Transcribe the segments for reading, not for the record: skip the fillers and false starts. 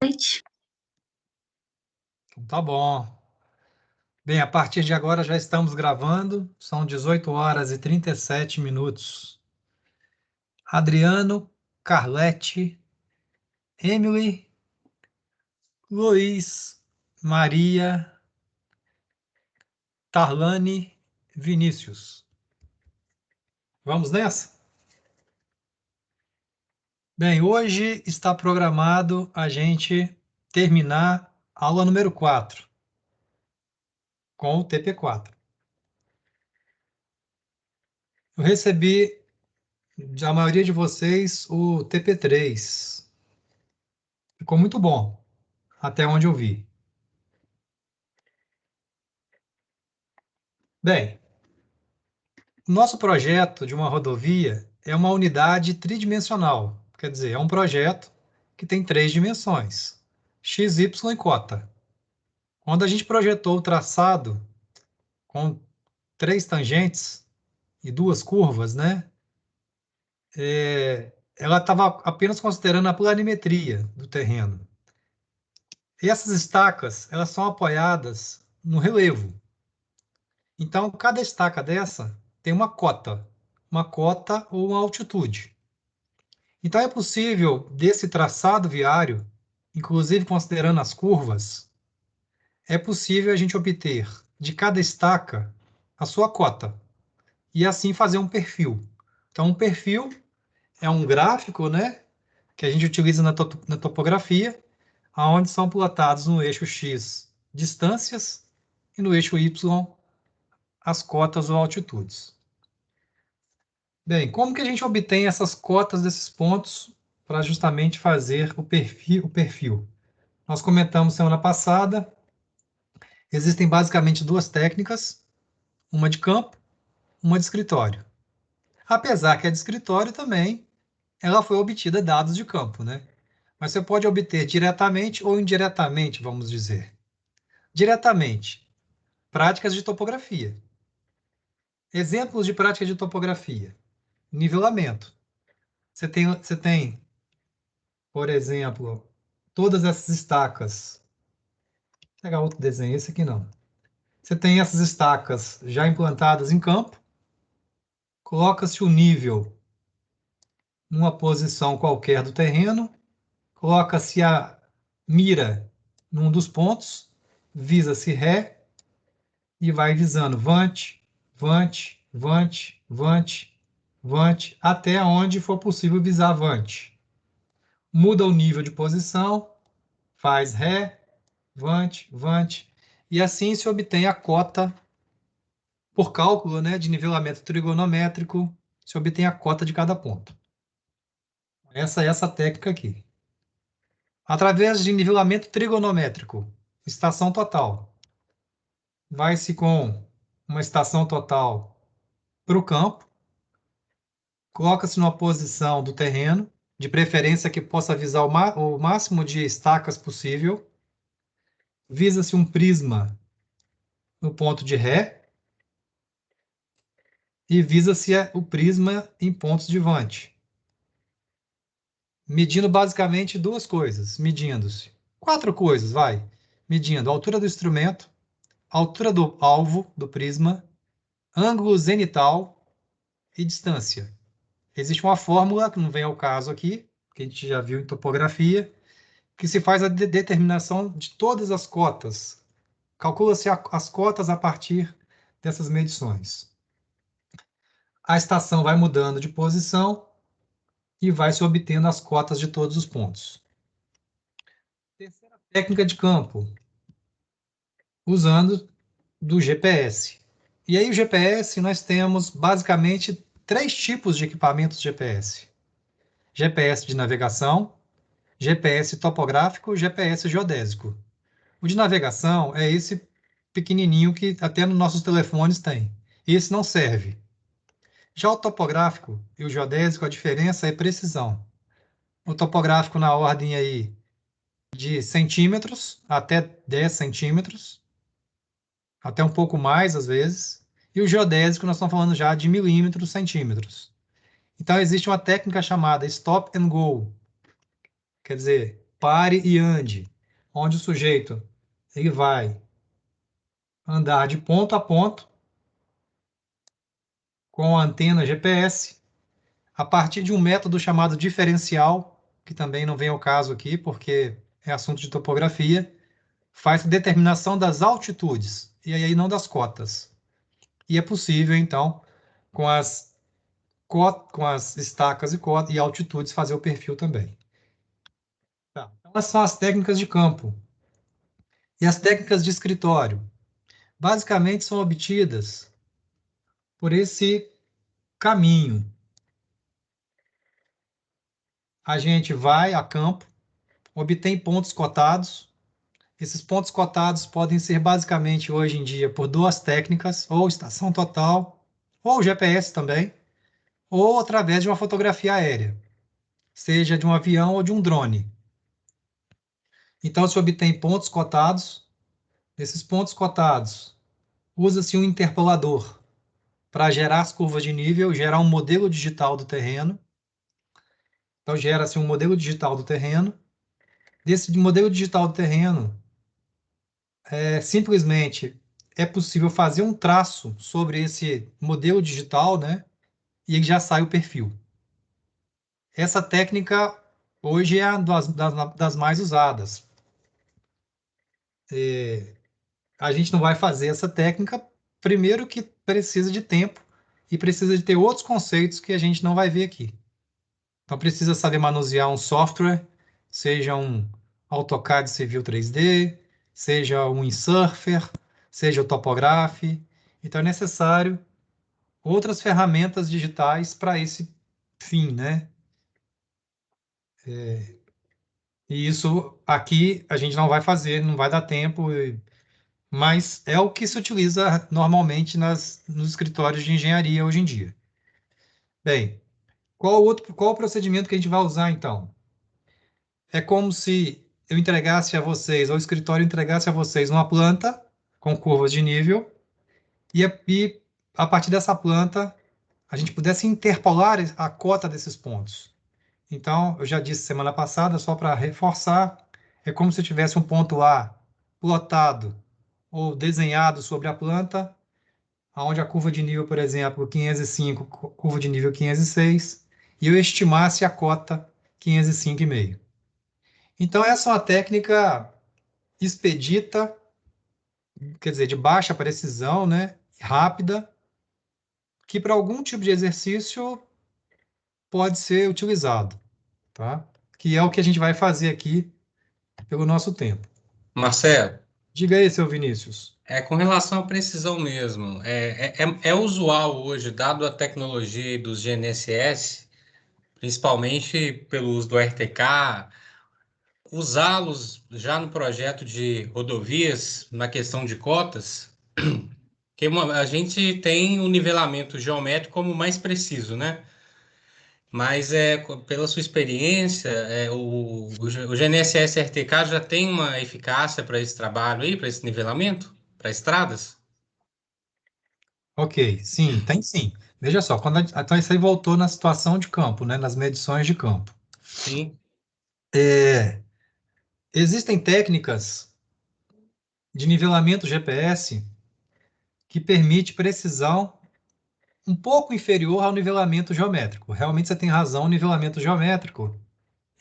Noite. Tá bom. Bem, a partir de agora já estamos gravando, são 18 horas e 37 minutos. Adriano, Carlete, Emily, Luiz, Maria, Tarlane, Vinícius. Vamos nessa? Bem, hoje está programado a gente terminar a aula número 4, com o TP4. Eu recebi da maioria de vocês o TP3. Ficou muito bom, até onde eu vi. Bem, o nosso projeto de uma rodovia é uma unidade tridimensional, quer dizer, é um projeto que tem 3 dimensões, x, y e cota. Quando a gente projetou o traçado com 3 tangentes e 2 curvas, né, ela estava apenas considerando a planimetria do terreno. E essas estacas, elas são apoiadas no relevo. Então, cada estaca dessa tem uma cota ou uma altitude. Então, é possível, desse traçado viário, inclusive considerando as curvas, é possível a gente obter de cada estaca a sua cota e assim fazer um perfil. Então, um perfil é um gráfico, né, que a gente utiliza na topografia, onde são plotados no eixo X distâncias e no eixo Y as cotas ou altitudes. Bem, como que a gente obtém essas cotas desses pontos para justamente fazer o perfil? Nós comentamos semana passada, existem basicamente 2 técnicas, uma de campo, uma de escritório. Apesar que a de escritório também, ela foi obtida dados de campo, né? Mas você pode obter diretamente ou indiretamente, vamos dizer. Diretamente, práticas de topografia. Exemplos de práticas de topografia. Nivelamento. Você tem, por exemplo, todas essas estacas. Vou pegar outro desenho, esse aqui não. Você tem essas estacas já implantadas em campo, coloca-se o nível numa posição qualquer do terreno, coloca-se a mira num dos pontos, visa-se ré e vai visando vante, vante, vante, vante, vante, até onde for possível visar vante. Muda o nível de posição, faz ré, vante, vante, e assim se obtém a cota por cálculo, né, de nivelamento trigonométrico, se obtém a cota de cada ponto. Essa é essa técnica aqui. Através de nivelamento trigonométrico, estação total. Vai-se com uma estação total para o campo, coloca-se numa posição do terreno, de preferência que possa visar o máximo de estacas possível, visa-se um prisma no ponto de ré e visa-se o prisma em pontos de vante. Medindo basicamente 4 coisas, vai. Medindo a altura do instrumento, a altura do alvo do prisma, ângulo zenital e distância. Existe uma fórmula, que não vem ao caso aqui, que a gente já viu em topografia, que se faz a determinação de todas as cotas. Calcula-se as cotas a partir dessas medições. A estação vai mudando de posição e vai se obtendo as cotas de todos os pontos. Terceira técnica de campo, usando do GPS. E aí o GPS, nós temos basicamente 3 tipos de equipamentos GPS. GPS de navegação, GPS topográfico, GPS geodésico. O de navegação é esse pequenininho que até nos nossos telefones tem. Esse não serve. Já o topográfico e o geodésico, a diferença é precisão. O topográfico na ordem aí de centímetros até 10 centímetros, até um pouco mais às vezes, e o geodésico nós estamos falando já de milímetros, centímetros. Então existe uma técnica chamada stop and go, quer dizer, pare e ande, onde o sujeito ele vai andar de ponto a ponto com a antena GPS a partir de um método chamado diferencial, que também não vem ao caso aqui, porque é assunto de topografia, faz a determinação das altitudes, e aí não das cotas. E é possível, então, com com as estacas e altitudes, fazer o perfil também. Tá. Então, essas são as técnicas de campo. E as técnicas de escritório? Basicamente, são obtidas por esse caminho. A gente vai a campo, obtém pontos cotados. Esses pontos cotados podem ser basicamente, hoje em dia, por duas técnicas, ou estação total, ou GPS também, ou através de uma fotografia aérea, seja de um avião ou de um drone. Então, se obtém pontos cotados. Esses pontos cotados, usa-se um interpolador para gerar as curvas de nível, gerar um modelo digital do terreno. Então, gera-se um modelo digital do terreno. Desse modelo digital do terreno, simplesmente é possível fazer um traço sobre esse modelo digital, né? E ele já sai o perfil. Essa técnica hoje é das mais usadas. A gente não vai fazer essa técnica, primeiro que precisa de tempo e precisa de ter outros conceitos que a gente não vai ver aqui. Então precisa saber manusear um software, seja um AutoCAD Civil 3D, seja um InSurfer, seja o Topograph. Então é necessário outras ferramentas digitais para esse fim, né? E isso aqui a gente não vai fazer, não vai dar tempo, mas é o que se utiliza normalmente nos escritórios de engenharia hoje em dia. Bem, qual o procedimento que a gente vai usar então? É como se eu entregasse a vocês, ou o escritório entregasse a vocês uma planta com curvas de nível, e a partir dessa planta a gente pudesse interpolar a cota desses pontos. Então, eu já disse semana passada, só para reforçar, é como se tivesse um ponto A plotado ou desenhado sobre a planta, onde a curva de nível, por exemplo, 505, curva de nível 506, e eu estimasse a cota 505,5. Então, essa é uma técnica expedita, quer dizer, de baixa precisão, né? Rápida, que para algum tipo de exercício pode ser utilizado, tá? Que é o que a gente vai fazer aqui pelo nosso tempo. Marcelo, Diga aí, seu Vinícius. com relação à precisão mesmo, é usual hoje, dado a tecnologia dos GNSS, principalmente pelo uso do RTK, usá-los já no projeto de rodovias, na questão de cotas, que a gente tem o nivelamento geométrico como mais preciso, né? Mas pela sua experiência, o GNSS RTK já tem uma eficácia para esse trabalho aí, para esse nivelamento, para estradas? Ok, sim, tem sim. Veja só, então isso aí voltou na situação de campo, né? Nas medições de campo. Sim, Existem técnicas de nivelamento GPS que permite precisão um pouco inferior ao nivelamento geométrico. Realmente você tem razão, o nivelamento geométrico,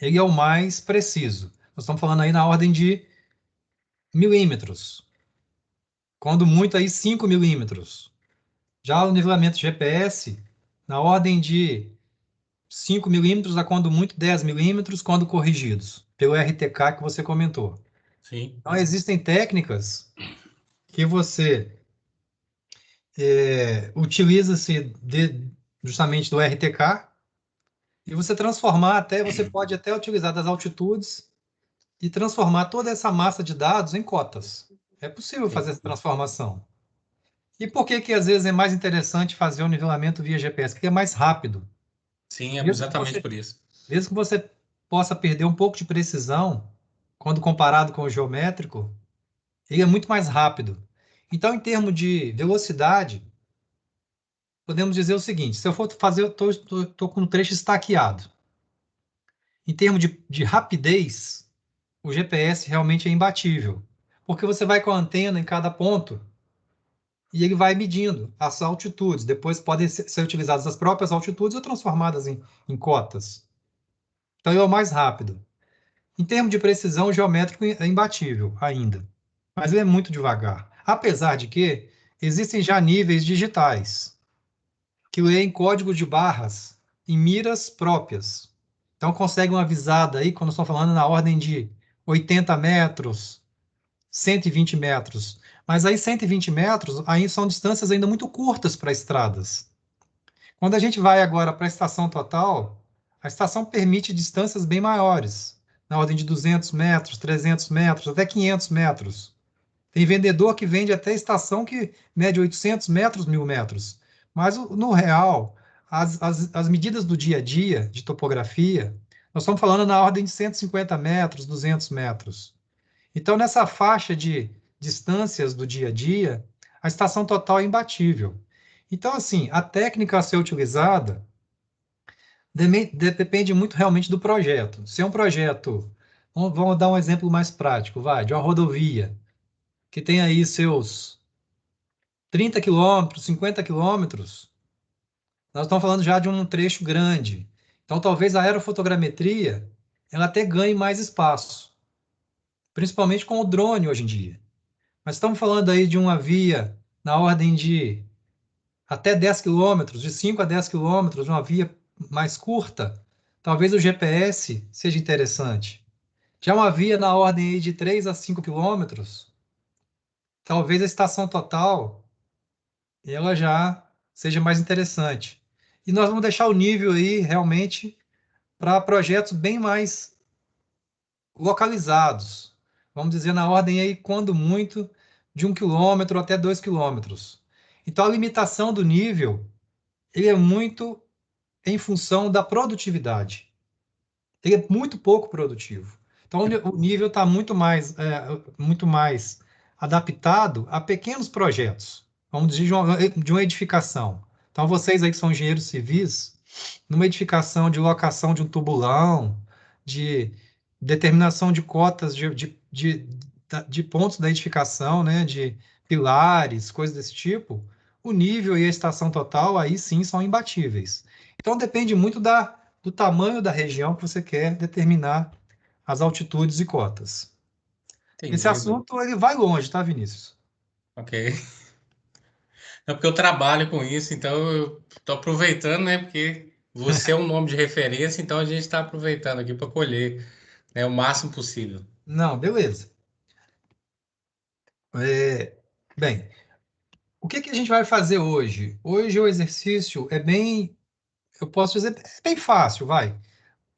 ele é o mais preciso. Nós estamos falando aí na ordem de milímetros, quando muito aí 5 milímetros. Já o nivelamento GPS, na ordem de 5 milímetros a quando muito 10 milímetros, quando corrigidos, pelo RTK que você comentou. sim, Então, existem técnicas que você utiliza-se justamente do RTK e você pode até utilizar das altitudes e transformar toda essa massa de dados em cotas. É possível fazer sim, essa transformação. E por que que às vezes é mais interessante fazer o nivelamento via GPS? Porque é mais rápido. sim, é Mesmo que exatamente você, por isso. mesmo que você possa perder um pouco de precisão, quando comparado com o geométrico, ele é muito mais rápido. Então, em termos de velocidade, podemos dizer o seguinte: se eu for fazer, eu estou com um trecho estaqueado. Em termos de rapidez, o GPS realmente é imbatível, porque você vai com a antena em cada ponto e ele vai medindo as altitudes. Depois podem ser utilizadas as próprias altitudes ou transformadas em cotas. Então ele é o mais rápido. Em termos de precisão, o geométrico é imbatível ainda, mas ele é muito devagar. Apesar de que existem já níveis digitais que leem código de barras em miras próprias. Então consegue uma visada aí, quando estou falando na ordem de 80 metros, 120 metros. Mas aí 120 metros aí são distâncias ainda muito curtas para estradas. Quando a gente vai agora para a estação total, a estação permite distâncias bem maiores, na ordem de 200 metros, 300 metros, até 500 metros. Tem vendedor que vende até estação que mede 800 metros, 1000 metros. Mas no real, as medidas do dia a dia de topografia, nós estamos falando na ordem de 150 metros, 200 metros. Então, nessa faixa de distâncias do dia a dia, a estação total é imbatível. Então, assim, a técnica a ser utilizada depende muito realmente do projeto. Se é um projeto, vamos dar um exemplo mais prático, vai, de uma rodovia, que tem aí seus 30 quilômetros, 50 quilômetros, nós estamos falando já de um trecho grande. Então, talvez a aerofotogrametria ela até ganhe mais espaço, principalmente com o drone hoje em dia. Mas estamos falando aí de uma via na ordem de até 10 quilômetros, de 5 a 10 quilômetros, uma via mais curta, talvez o GPS seja interessante. Já uma via na ordem aí de 3 a 5 quilômetros, talvez a estação total ela já seja mais interessante. E nós vamos deixar o nível aí realmente para projetos bem mais localizados. Vamos dizer na ordem aí, quando muito, de 1 quilômetro até 2 quilômetros. Então a limitação do nível ele é muito em função da produtividade. Ele é muito pouco produtivo. Então o nível está muito mais adaptado a pequenos projetos, vamos dizer, de uma edificação. Então vocês aí que são engenheiros civis, numa edificação de locação de um tubulão, de determinação de cotas de pontos da edificação, né, de pilares, coisas desse tipo, o nível e a estação total aí sim são imbatíveis. Então depende muito do tamanho da região que você quer determinar as altitudes e cotas. Esse Entendi, Bruno. assunto ele vai longe, tá, Vinícius? Ok. É porque eu trabalho com isso, então eu estou aproveitando, né? Porque você é um nome de referência, então a gente está aproveitando aqui para colher, né, o máximo possível. Não, beleza. É, bem, o que que a gente vai fazer hoje? Hoje o exercício é bem, eu posso dizer, é bem fácil, vai.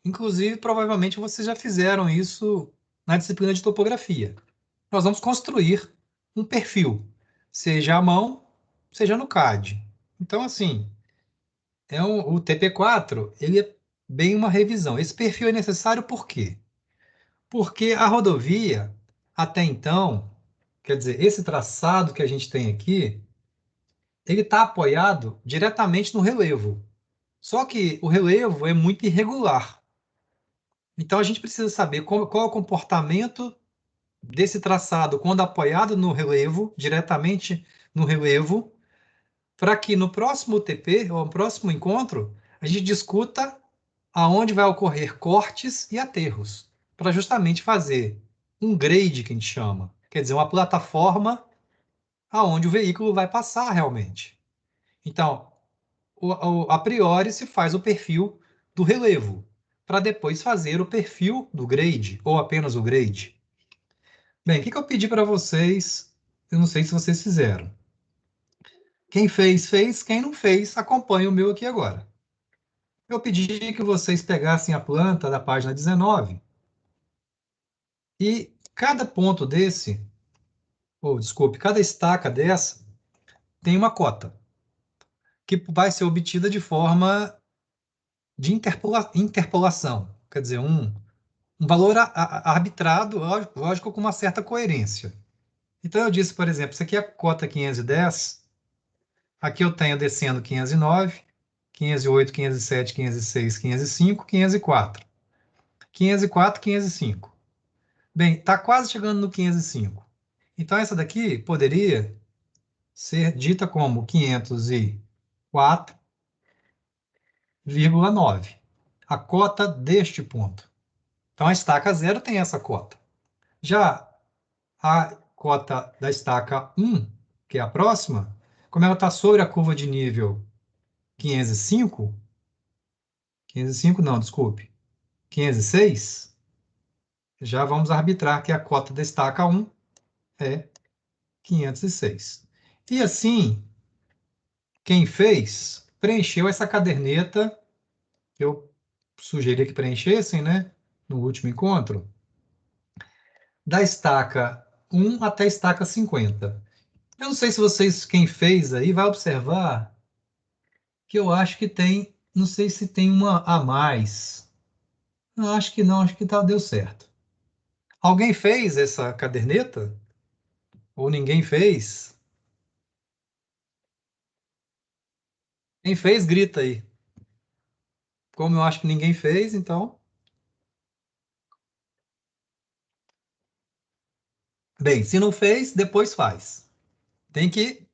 Inclusive, provavelmente vocês já fizeram isso na disciplina de topografia. Nós vamos construir um perfil, seja à mão, seja no CAD. Então, assim, o TP4, ele é bem uma revisão. Esse perfil é necessário por quê? Porque a rodovia, até então, quer dizer, esse traçado que a gente tem aqui, ele está apoiado diretamente no relevo. Só que o relevo é muito irregular. Então a gente precisa saber qual é o comportamento desse traçado quando apoiado no relevo, diretamente no relevo, para que no próximo TP, ou no próximo encontro, a gente discuta aonde vai ocorrer cortes e aterros, para justamente fazer um grade que a gente chama, quer dizer, uma plataforma aonde o veículo vai passar realmente. Então, a priori se faz o perfil do relevo, para depois fazer o perfil do grade, ou apenas o grade. Bem, o que eu pedi para vocês, eu não sei se vocês fizeram. Quem fez, fez. Quem não fez, acompanha o meu aqui agora. Eu pedi que vocês pegassem a planta da página 19 e cada ponto desse, ou desculpe, cada estaca dessa tem uma cota, que vai ser obtida de forma de interpolação. Quer dizer, um valor arbitrado, lógico, com uma certa coerência. Então, eu disse, por exemplo, isso aqui é a cota 510, aqui eu tenho descendo 509, 508, 507, 506, 505, 504. 504, 505. Bem, está quase chegando no 505. Então, essa daqui poderia ser dita como 504,9, a cota deste ponto. Então, a estaca 0 tem essa cota. Já a cota da estaca 1, que é a próxima, como ela está sobre a curva de nível 505, 505 não, desculpe, 506, já vamos arbitrar que a cota da estaca 1 é 506. E assim, quem fez, preencheu essa caderneta que eu sugeri que preenchessem, né, no último encontro, da estaca 1 até a estaca 50. Eu não sei se vocês, quem fez aí, vai observar que eu acho que tem, não sei se tem uma a mais. Eu acho que não, acho que tá, deu certo. Alguém fez essa caderneta? Ou ninguém fez? Quem fez, grita aí. Como eu acho que ninguém fez, então. Bem, se não fez, depois faz. Tem que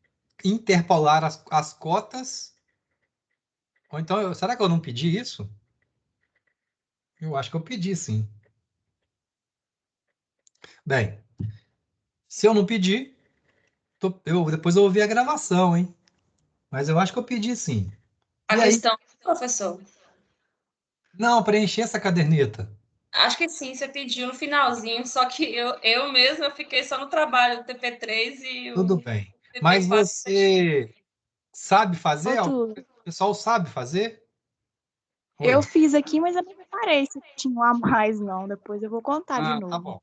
interpolar as cotas. Ou então, será que eu não pedi isso? Eu acho que eu pedi, sim. Bem, se eu não pedir, depois eu ouvi a gravação, hein? Mas eu acho que eu pedi, sim. A E aí, questão, professor, não, preencher essa caderneta. acho que sim, você pediu no finalzinho, só que eu mesma fiquei só no trabalho do TP3 e o Tudo bem. Mas TP4. você sabe fazer? Ô, O Túlio, pessoal sabe fazer? eu Oi. fiz aqui, mas eu não reparei se tinha um a mais, não. Depois eu vou contar de Ah, tá novo. bom.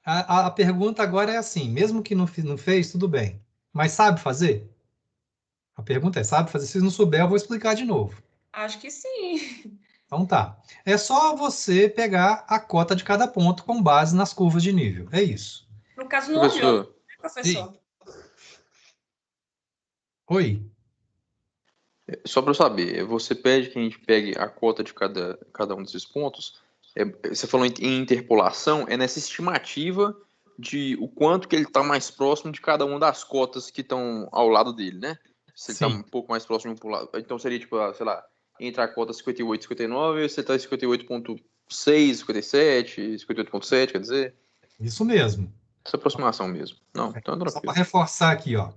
A pergunta agora é assim, mesmo que não fez, tudo bem. Mas sabe fazer? A pergunta é, sabe fazer? Se não souber, eu vou explicar de novo. Acho que sim. Então tá. É só você pegar a cota de cada ponto com base nas curvas de nível. É isso. No caso, não olhou, né, Professor, Sim. professor? Oi. só para eu saber, você pede que a gente pegue a cota de cada um desses pontos. Você falou em interpolação, é nessa estimativa de o quanto que ele está mais próximo de cada uma das cotas que estão ao lado dele, né? Se ele está um Sim. pouco mais próximo de um lado. Então seria tipo, sei lá, entre a cota 58 e 59, você está em 58,6, 57, 58,7, quer dizer? Isso mesmo. Essa aproximação mesmo. Não, então Só para tranquilo. reforçar aqui, ó.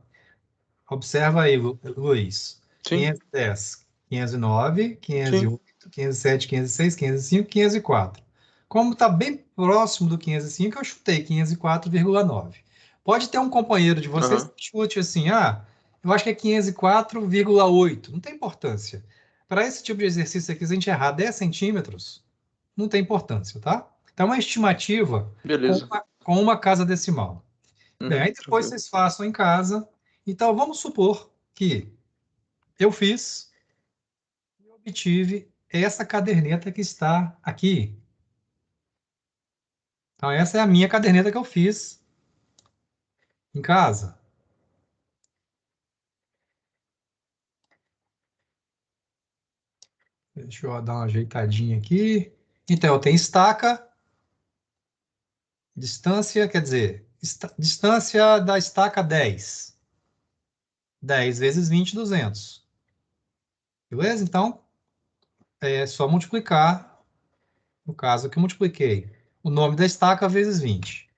Observa aí, Luiz. Sim, 510, 509, sim. 508, 507, 506, 505, 504. Como está bem próximo do 505, eu chutei 504,9. Pode ter um companheiro de vocês Aham. que chute assim, eu acho que é 504,8. Não tem importância. Para esse tipo de exercício aqui, se a gente errar 10 centímetros, não tem importância, tá? Então, é uma estimativa Beleza. com uma casa decimal. Bem, aí depois Tranquilo. vocês façam em casa. Então, vamos supor que eu fiz e obtive essa caderneta que está aqui. Então, essa é a minha caderneta que eu fiz em casa. Deixa eu dar uma ajeitadinha aqui. Então, eu tenho estaca, distância, quer dizer, distância da estaca 10. 10 vezes 20, 200. Beleza? Então, é só multiplicar, no caso que eu multipliquei, o nome da estaca vezes 20.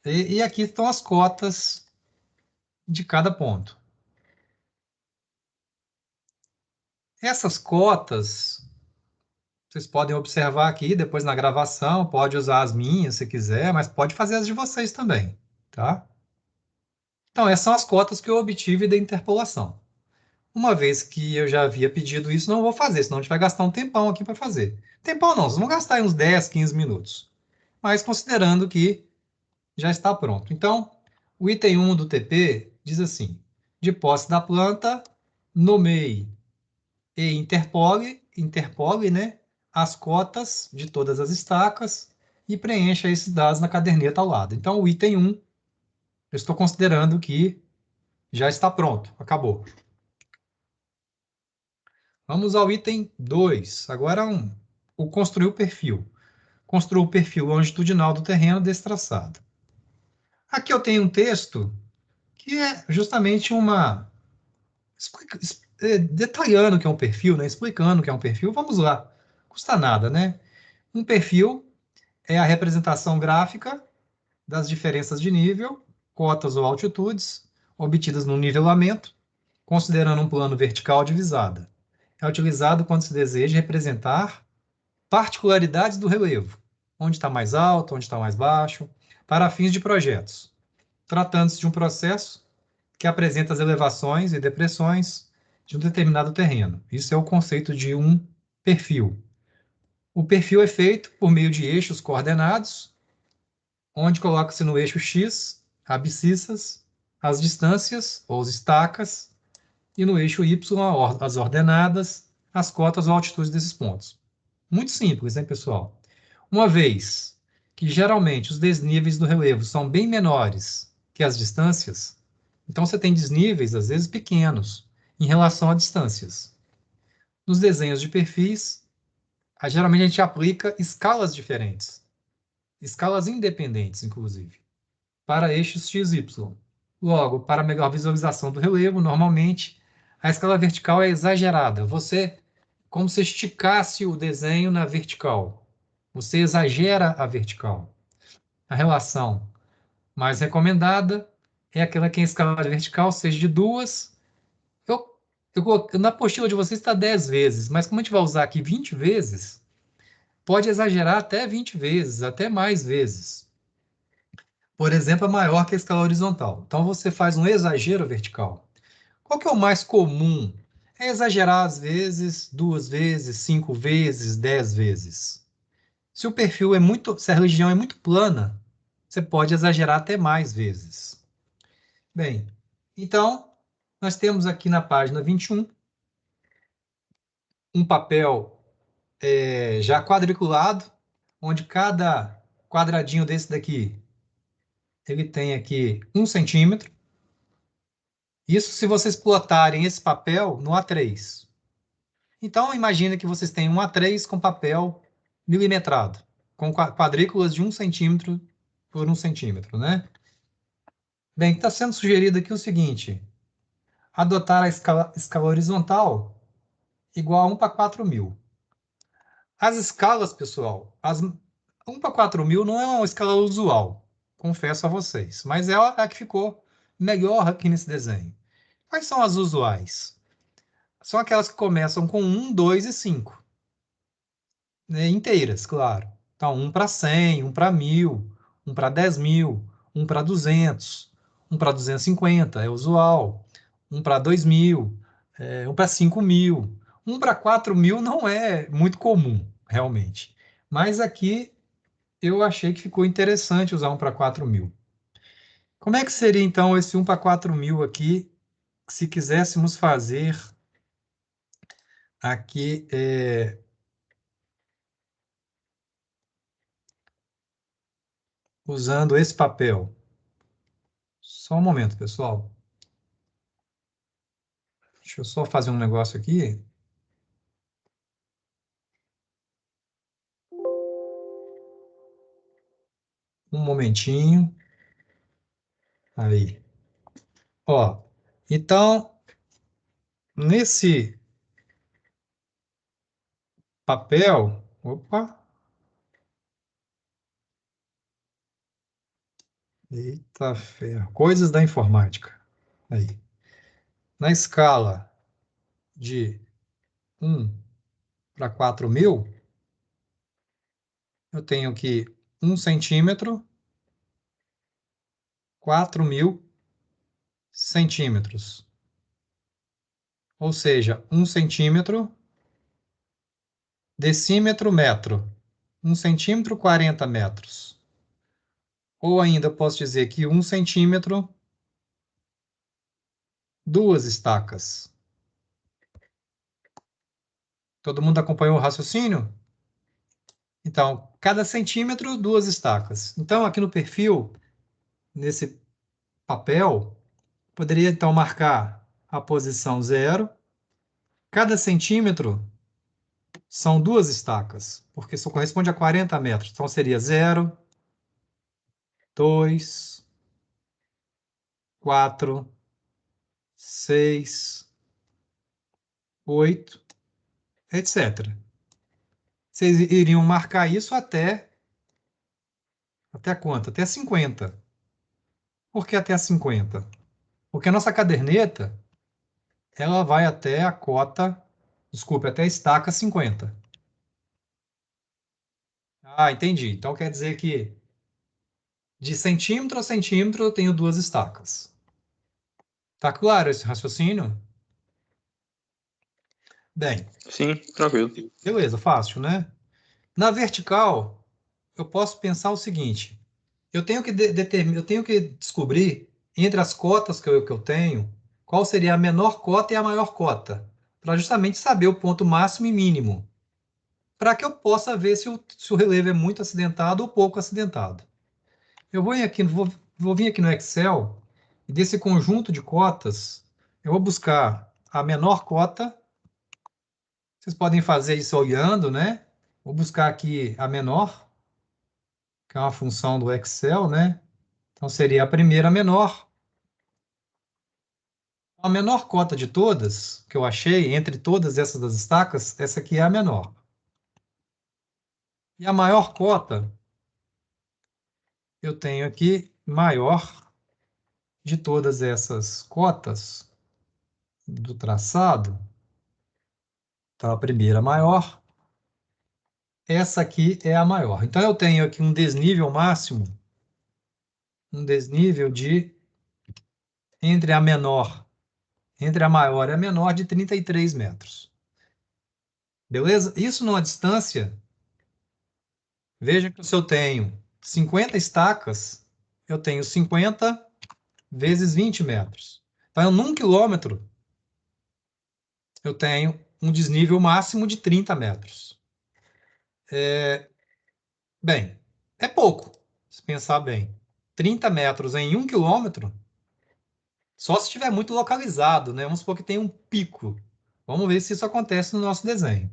E aqui estão as cotas de cada ponto. Essas cotas, vocês podem observar aqui, depois na gravação, pode usar as minhas se quiser, mas pode fazer as de vocês também, tá? Então, essas são as cotas que eu obtive da interpolação. Uma vez que eu já havia pedido isso, não vou fazer, senão a gente vai gastar um tempão aqui para fazer. Tempão não, vocês vão gastar aí uns 10, 15 minutos. Mas considerando que já está pronto. Então, o item 1 do TP diz assim: de posse da planta, nomeie e interpole, né, as cotas de todas as estacas e preencha esses dados na caderneta ao lado. Então, o item 1, eu estou considerando que já está pronto, acabou. Vamos ao item 2. Agora, o construir o perfil. construo o perfil longitudinal do terreno desse traçado. Aqui eu tenho um texto que é justamente detalhando o que é um perfil, né? Explicando o que é um perfil. Vamos lá, custa nada, né? Um perfil é a representação gráfica das diferenças de nível, cotas ou altitudes, obtidas no nivelamento, considerando um plano vertical divisada. É utilizado quando se deseja representar particularidades do relevo, onde está mais alto, onde está mais baixo, para fins de projetos, tratando-se de um processo que apresenta as elevações e depressões de um determinado terreno. Isso é o conceito de um perfil. O perfil é feito por meio de eixos coordenados, onde coloca-se no eixo X abscissas, as distâncias, ou as estacas, e no eixo Y as ordenadas, as cotas ou altitudes desses pontos. Muito simples, hein, pessoal? Uma vez que geralmente os desníveis do relevo são bem menores que as distâncias, então você tem desníveis, às vezes, pequenos em relação a distâncias. Nos desenhos de perfis, geralmente a gente aplica escalas diferentes, escalas independentes, inclusive, para eixos x, y. Logo, para melhor visualização do relevo, normalmente, a escala vertical é exagerada. Como se esticasse o desenho na vertical. Você exagera a vertical. A relação mais recomendada é aquela que a escala vertical seja de 2. Na apostila de vocês está 10 vezes, mas como a gente vai usar aqui 20 vezes, pode exagerar até 20 vezes, até mais vezes. Por exemplo, é maior que a escala horizontal. Então, você faz um exagero vertical. Qual que é o mais comum? É exagerar às vezes, 2 vezes, 5 vezes, 10 vezes. Se a religião é muito plana, você pode exagerar até mais vezes. Bem, então, nós temos aqui na página 21 um papel já quadriculado, onde cada quadradinho desse daqui, ele tem aqui 1 centímetro. Isso se vocês plotarem esse papel no A3. Então, imagine que vocês têm um A3 com papel milimetrado, com quadrículas de 1 centímetro por 1 centímetro, né? Bem, está sendo sugerido aqui o seguinte: adotar a escala horizontal igual a 1 para 4.000. As escalas, pessoal, 1 para 4.000 não é uma escala usual, confesso a vocês, mas é a que ficou melhor aqui nesse desenho. Quais são as usuais? São aquelas que começam com 1, 2 e 5. Né, inteiras, claro. Então, 1 para 100, 1 para 1.000, 1 para 10.000, 1 para 200, 1 para 250, é usual. 1 para 2.000, 1 para 5.000. 1 para 4.000 não é muito comum, realmente. Mas aqui eu achei que ficou interessante usar 1 para 4.000. Como é que seria, então, esse 1 para 4.000 aqui, se quiséssemos fazer aqui usando esse papel? Só um momento, pessoal. Deixa eu só fazer um negócio aqui. Um momentinho. Aí. Ó, então, nesse papel... Opa! Eita ferro. Coisas da informática. Aí. Na escala de 1 para 4.000, eu tenho aqui 1 centímetro, 4.000 centímetros. Ou seja, 1 centímetro, decímetro, metro. 1 centímetro, 40 metros. Ou ainda posso dizer que 1 centímetro, 2 estacas. Todo mundo acompanhou o raciocínio? Então, cada centímetro, 2 estacas. Então, aqui no perfil, nesse papel, poderia então marcar a posição 0. Cada centímetro são 2 estacas, porque isso corresponde a 40 metros. Então, seria 0, 2, 4, 6, 8, etc. Vocês iriam marcar isso até quanto? Até 50. Por que até 50? Porque a nossa caderneta, ela vai até a cota, desculpe, até a estaca 50. Ah, entendi. Então quer dizer que de centímetro a centímetro eu tenho 2 estacas. Tá claro esse raciocínio? Bem, Sim, tranquilo. beleza, fácil, né? Na vertical, eu posso pensar o seguinte: eu tenho que eu tenho que descobrir entre as cotas que eu tenho, qual seria a menor cota e a maior cota, para justamente saber o ponto máximo e mínimo, para que eu possa ver se o relevo é muito acidentado ou pouco acidentado. Eu vou vir aqui no Excel e desse conjunto de cotas, eu vou buscar a menor cota. Vocês podem fazer isso olhando, né? Vou buscar aqui a menor, que é uma função do Excel, né? Então seria a primeira menor. A menor cota de todas que eu achei, entre todas essas das estacas, essa aqui é a menor. E a maior cota, eu tenho aqui maior de todas essas cotas do traçado. Então, a primeira maior, essa aqui é a maior. Então, eu tenho aqui um desnível máximo, um desnível de, entre a maior e a menor, de 33 metros. Beleza? Isso numa distância, veja que se eu tenho 50 estacas, eu tenho 50 vezes 20 metros. Então, num quilômetro, eu tenho um desnível máximo de 30 metros. Bem, é pouco, se pensar bem. 30 metros em 1 quilômetro, só se estiver muito localizado, né? Vamos supor que tem um pico. Vamos ver se isso acontece no nosso desenho.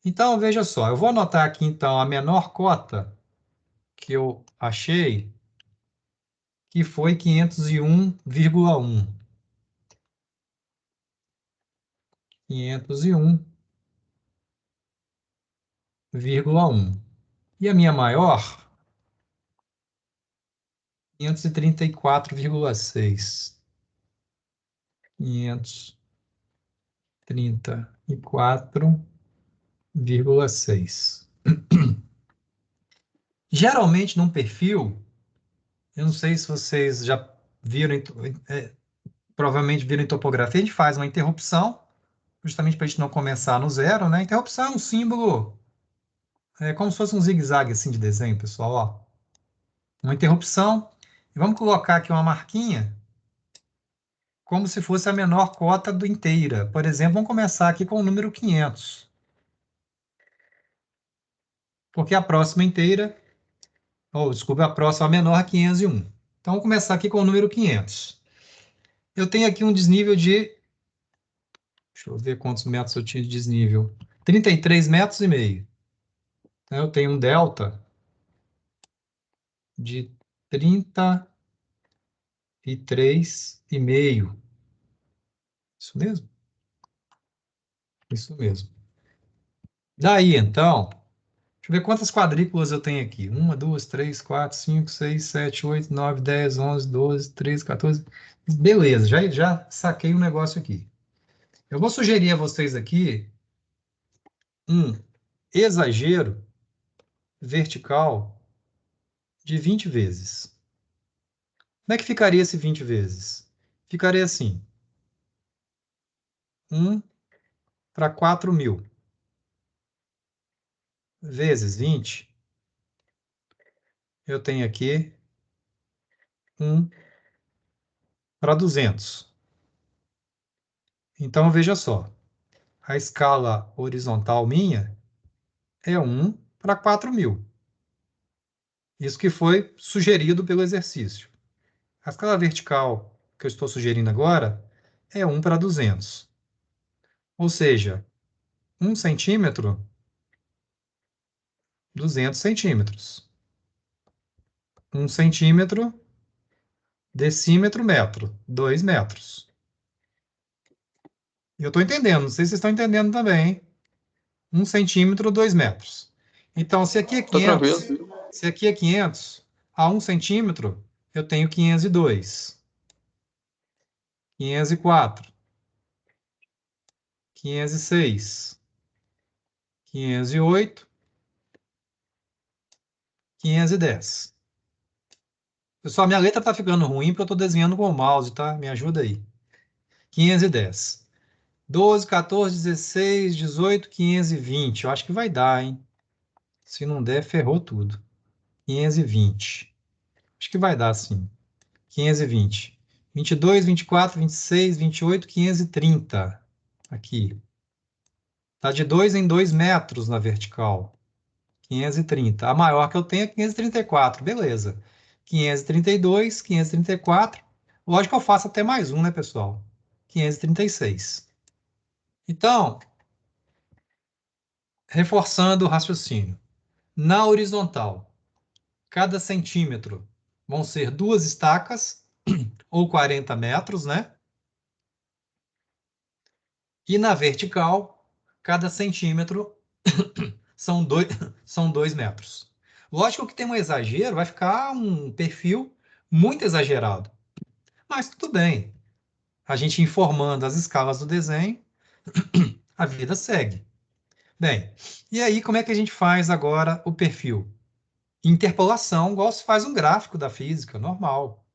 Então, veja só, eu vou anotar aqui, então, a menor cota que eu achei, que foi 501,1. 501,1. E a minha maior, 534,6. 534,6. Geralmente, num perfil, eu não sei se vocês já viram, provavelmente viram em topografia, a gente faz uma interrupção, justamente para a gente não começar no zero, né? Interrupção é um símbolo, como se fosse um zigue-zague assim de desenho, pessoal, ó. Uma interrupção, e vamos colocar aqui uma marquinha, como se fosse a menor cota do inteira. Por exemplo, vamos começar aqui com o número 500. Porque a próxima inteira, desculpa, a próxima menor é 501. Então, vamos começar aqui com o número 500. Eu tenho aqui um desnível de, deixa eu ver quantos metros eu tinha de desnível, 33 metros e meio. Então, eu tenho um delta de 33,5. Isso mesmo? Isso mesmo. Daí, então, deixa eu ver quantas quadrículas eu tenho aqui. 1, 2, 3, 4, 5, 6, 7, 8, 9, 10, 11, 12, 13, 14. Beleza, já saquei um negócio aqui. Eu vou sugerir a vocês aqui um exagero vertical de 20 vezes. Como é que ficaria esse 20 vezes? Ficaria assim: 1 para 4.000 vezes 20, eu tenho aqui 1 para 200. Então, veja só, a escala horizontal minha é 1 para 4.000. Isso que foi sugerido pelo exercício. A escala vertical que eu estou sugerindo agora é 1 para 200. Ou seja, 1 centímetro 200 centímetros. 1 centímetro, decímetro, metro. 2 metros. Eu estou entendendo, não sei se vocês estão entendendo também, hein? 1 centímetro, 2 metros. Então, se aqui é Tá 500, tranquilo? se aqui é 500, a 1 centímetro, eu tenho 502, 504, 506, 508, 510. Pessoal, minha letra está ficando ruim porque eu estou desenhando com o mouse, tá? Me ajuda aí. 510. 12, 14, 16, 18, 520. Eu acho que vai dar, hein? Se não der, ferrou tudo. 520. Acho que vai dar, sim. 520. 22, 24, 26, 28, 530. Aqui. Tá de 2 em 2 metros na vertical. 530. A maior que eu tenho é 534. Beleza. 532, 534. Lógico que eu faço até mais um, né, pessoal? 536. Então, reforçando o raciocínio. Na horizontal, cada centímetro vão ser 2 estacas, ou 40 metros, né? E na vertical, cada centímetro são 2 metros. Lógico que tem um exagero, vai ficar um perfil muito exagerado. Mas tudo bem. A gente informando as escalas do desenho, a vida segue. Bem, e aí como é que a gente faz agora o perfil? Interpolação, igual se faz um gráfico da física, normal.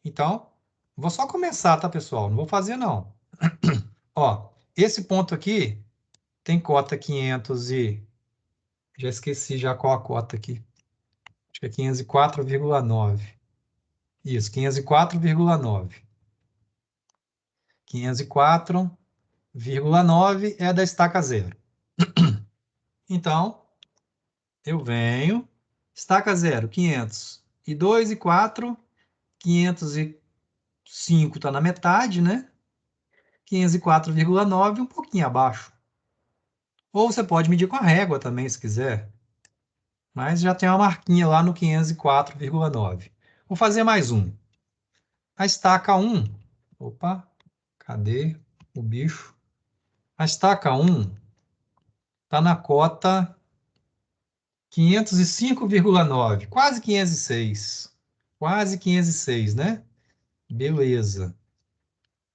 Então, vou só começar, tá, pessoal? Não vou fazer, não. Ó, esse ponto aqui tem cota 500 e... Já esqueci já qual a cota aqui. Acho que é 504,9. Isso, 504,9. 504,9 é a da estaca zero. Então, eu venho, estaca zero, 502 e 4, 505 está na metade, né? 504,9, um pouquinho abaixo. Ou você pode medir com a régua também, se quiser. Mas já tem uma marquinha lá no 504,9. Vou fazer mais um. A estaca 1. Opa, cadê o bicho? A estaca 1 está na cota 505,9, quase 506. Quase 506, né? Beleza.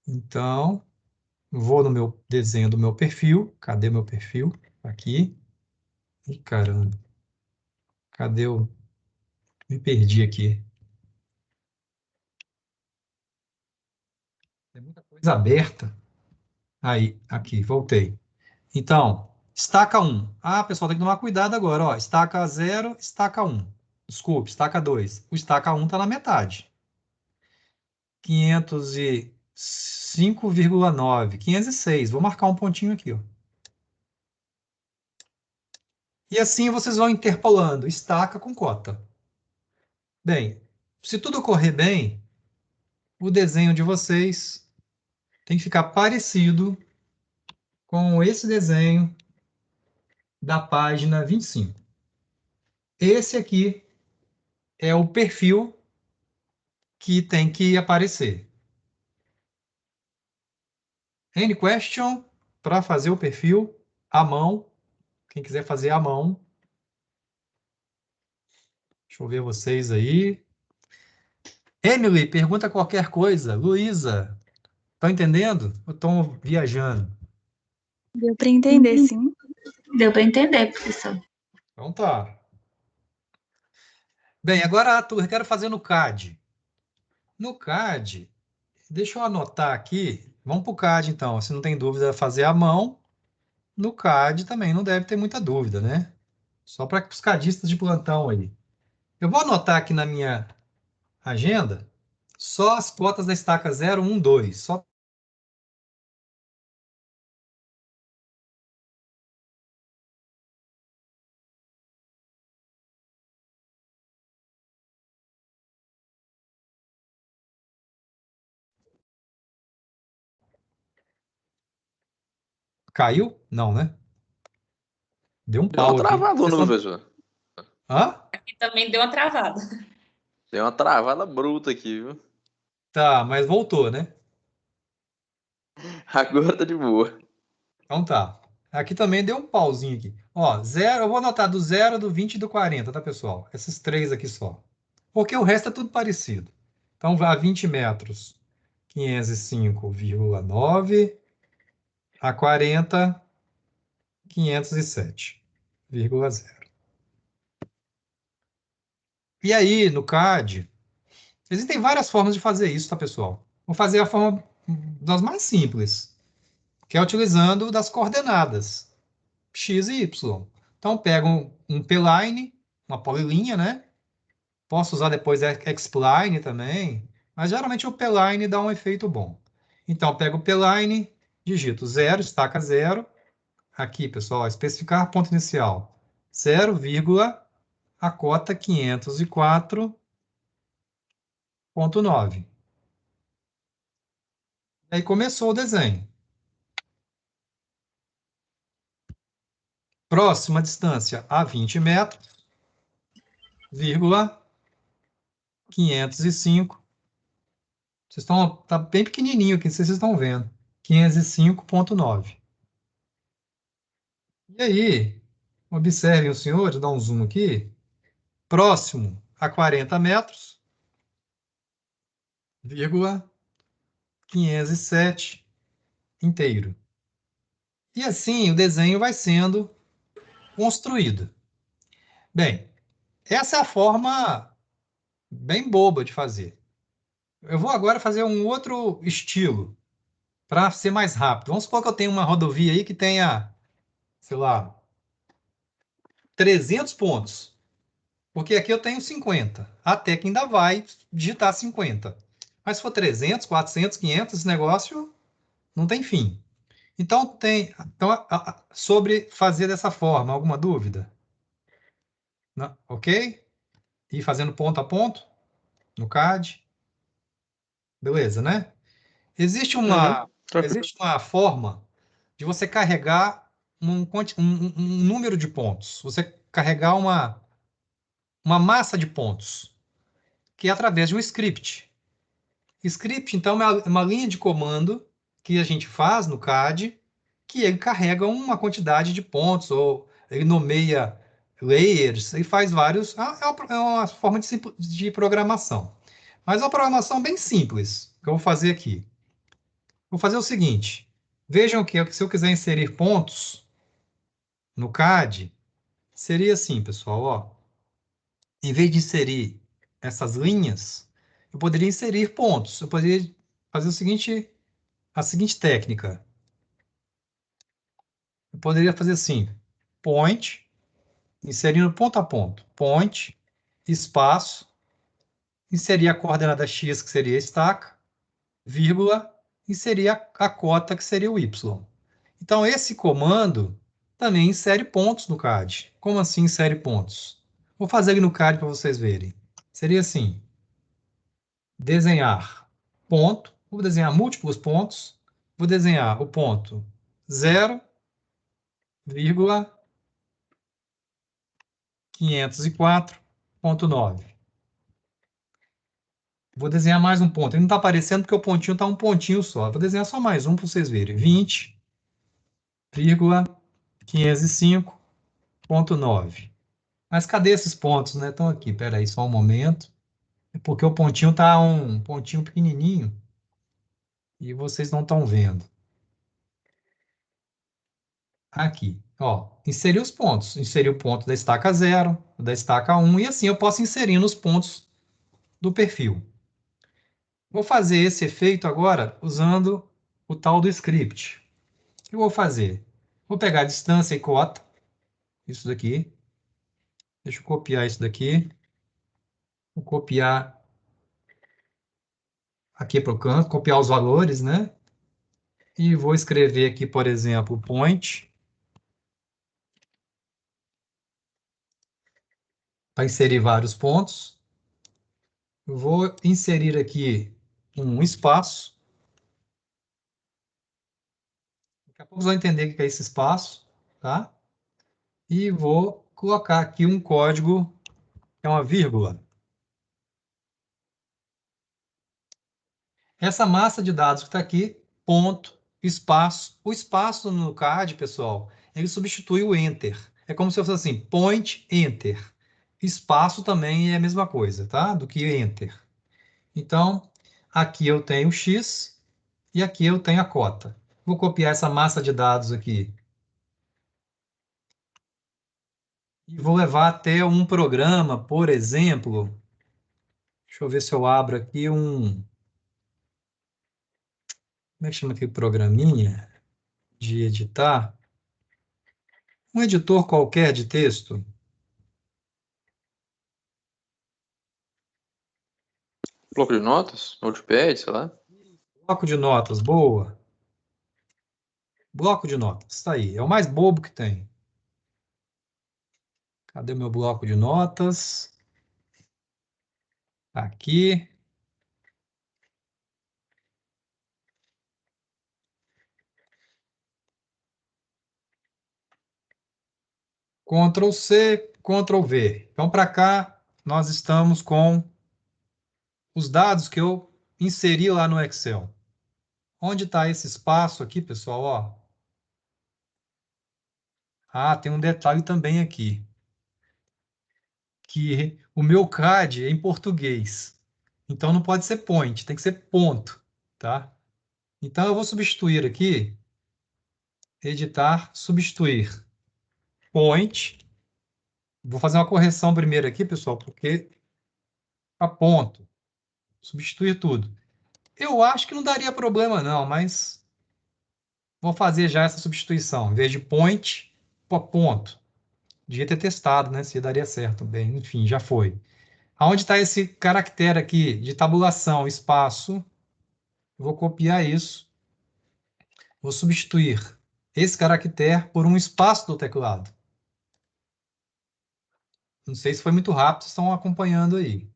Então, vou no meu desenho do meu perfil. Cadê meu perfil? Aqui. Ih, caramba. Cadê o... Me perdi aqui. Tem muita coisa aberta. Aí, aqui, voltei. Então, estaca 1. Ah, pessoal, tem que tomar cuidado agora. Ó, estaca 0, estaca 1. Desculpe, estaca 2. O estaca 1 está na metade. 505,9. 506. Vou marcar um pontinho aqui. Ó. E assim vocês vão interpolando estaca com cota. Bem, se tudo correr bem, o desenho de vocês tem que ficar parecido com esse desenho da página 25. Esse aqui é o perfil que tem que aparecer. Any question para fazer o perfil à mão. Quem quiser fazer à mão. Deixa eu ver vocês aí. Emily, pergunta qualquer coisa. Luísa, estão entendendo? Ou estão viajando? Deu para entender, sim. Deu para entender, professor. Então tá. Bem, agora, Arthur, eu quero fazer no CAD. No CAD, deixa eu anotar aqui. Vamos para o CAD, então. Se não tem dúvida, fazer à mão. No CAD também não deve ter muita dúvida, né? Só para os cadistas de plantão aí. Eu vou anotar aqui na minha agenda só as cotas da estaca 0, 1, 2. Só caiu? Não, né? Deu um Deu uma pau aqui. travada no professor. Hã? Aqui também deu uma travada. Deu uma travada bruta aqui, viu? Tá, mas voltou, né? Agora tá de boa. Então tá. Aqui também deu um pauzinho aqui. Ó, zero, eu vou anotar do 0, do 20 e do 40, tá, pessoal? Esses três aqui só. Porque o resto é tudo parecido. Então, a 20 metros, 505,9. A 40, 507,0. E aí, no CAD, existem várias formas de fazer isso, tá, pessoal? Vou fazer a forma das mais simples, que é utilizando das coordenadas x e y. Então, pego um p-line, uma polilinha, né? Posso usar depois x-pline também, mas geralmente o p-line dá um efeito bom. Então, pego o p-line, digito 0, estaca 0. Aqui, pessoal, especificar ponto inicial 0, a cota 504,9. Aí começou o desenho. Próxima distância a 20 metros, vírgula 505. Vocês estão, tá bem pequenininho aqui, vocês estão vendo. 505,9. E aí, observem os senhores, dá um zoom aqui. Próximo a 40 metros, vírgula 507 inteiro. E assim o desenho vai sendo construído. Bem, essa é a forma bem boba de fazer. Eu vou agora fazer um outro estilo para ser mais rápido. Vamos supor que eu tenho uma rodovia aí que tenha, sei lá, 300 pontos. Porque aqui eu tenho 50. Até que ainda vai digitar 50. Mas se for 300, 400, 500, esse negócio não tem fim. Então, sobre fazer dessa forma, alguma dúvida? Não? Ok? Ir fazendo ponto a ponto no CAD. Beleza, né? Existe uma, Tranquilo. existe uma forma de você carregar um número de pontos. Você carregar uma massa de pontos, que é através de um script. Script, então, é uma linha de comando que a gente faz no CAD, que ele carrega uma quantidade de pontos, ou ele nomeia layers, e faz vários. É uma forma de programação. Mas é uma programação bem simples, que eu vou fazer aqui. Vou fazer o seguinte. Vejam que se eu quiser inserir pontos no CAD, seria assim, pessoal, ó. Em vez de inserir essas linhas, eu poderia inserir pontos. Eu poderia fazer a seguinte técnica. Eu poderia fazer assim, point, inserindo ponto a ponto, point, espaço, inserir a coordenada x, que seria a estaca, vírgula, inserir a cota, que seria o y. Então, esse comando também insere pontos no CAD. Como assim insere pontos? Vou fazer ele no CAD para vocês verem. Seria assim, desenhar ponto, vou desenhar múltiplos pontos, vou desenhar o ponto 0, 504,9. Vou desenhar mais um ponto. Ele não está aparecendo porque o pontinho está um pontinho só. Vou desenhar só mais um para vocês verem. 20,505,9. Mas cadê esses pontos, né? Estão aqui. Espera aí, só um momento. É porque o pontinho está um pontinho pequenininho e vocês não estão vendo. Aqui, ó. Inseri os pontos. Inseri o ponto da estaca 0, da estaca 1, e assim eu posso inserir nos pontos do perfil. Vou fazer esse efeito agora usando o tal do script. O que eu vou fazer? Vou pegar a distância e cota, isso daqui. Deixa eu copiar isso daqui. Vou copiar aqui para o canto, copiar os valores, né? E vou escrever aqui, por exemplo, point, para inserir vários pontos. Vou inserir aqui um espaço. Daqui a pouco vocês vão entender o que é esse espaço, tá? E vou colocar aqui um código é uma vírgula. Essa massa de dados que está aqui, ponto, espaço. O espaço no CAD, pessoal, ele substitui o enter. É como se fosse assim, point, enter. Espaço também é a mesma coisa, tá? Do que enter. Então, aqui eu tenho o x e aqui eu tenho a cota. Vou copiar essa massa de dados aqui. E vou levar até um programa, por exemplo. Deixa eu ver se eu abro aqui um... Como é que chama aquele programinha de editar? Um editor qualquer de texto. Bloco de notas? Notepad, sei lá. Bloco de notas, boa. Bloco de notas, está aí. É o mais bobo que tem. Cadê o meu bloco de notas? Aqui. Ctrl C, Ctrl V. Então, para cá, nós estamos com os dados que eu inseri lá no Excel. Onde está esse espaço aqui, pessoal? Ó. Ah, tem um detalhe também aqui. Que o meu CAD é em português. Então, não pode ser point, tem que ser ponto. Tá? Então, eu vou substituir aqui, editar, substituir, point. Vou fazer uma correção primeiro aqui, pessoal, porque a ponto. Substituir tudo. Eu acho que não daria problema, não, mas vou fazer já essa substituição. Em vez de point, ponto. Devia ter testado, né? Se daria certo. Bem, enfim, já foi. Aonde está esse caractere aqui de tabulação, espaço? Eu vou copiar isso. Vou substituir esse caractere por um espaço do teclado. Não sei se foi muito rápido, vocês estão acompanhando aí.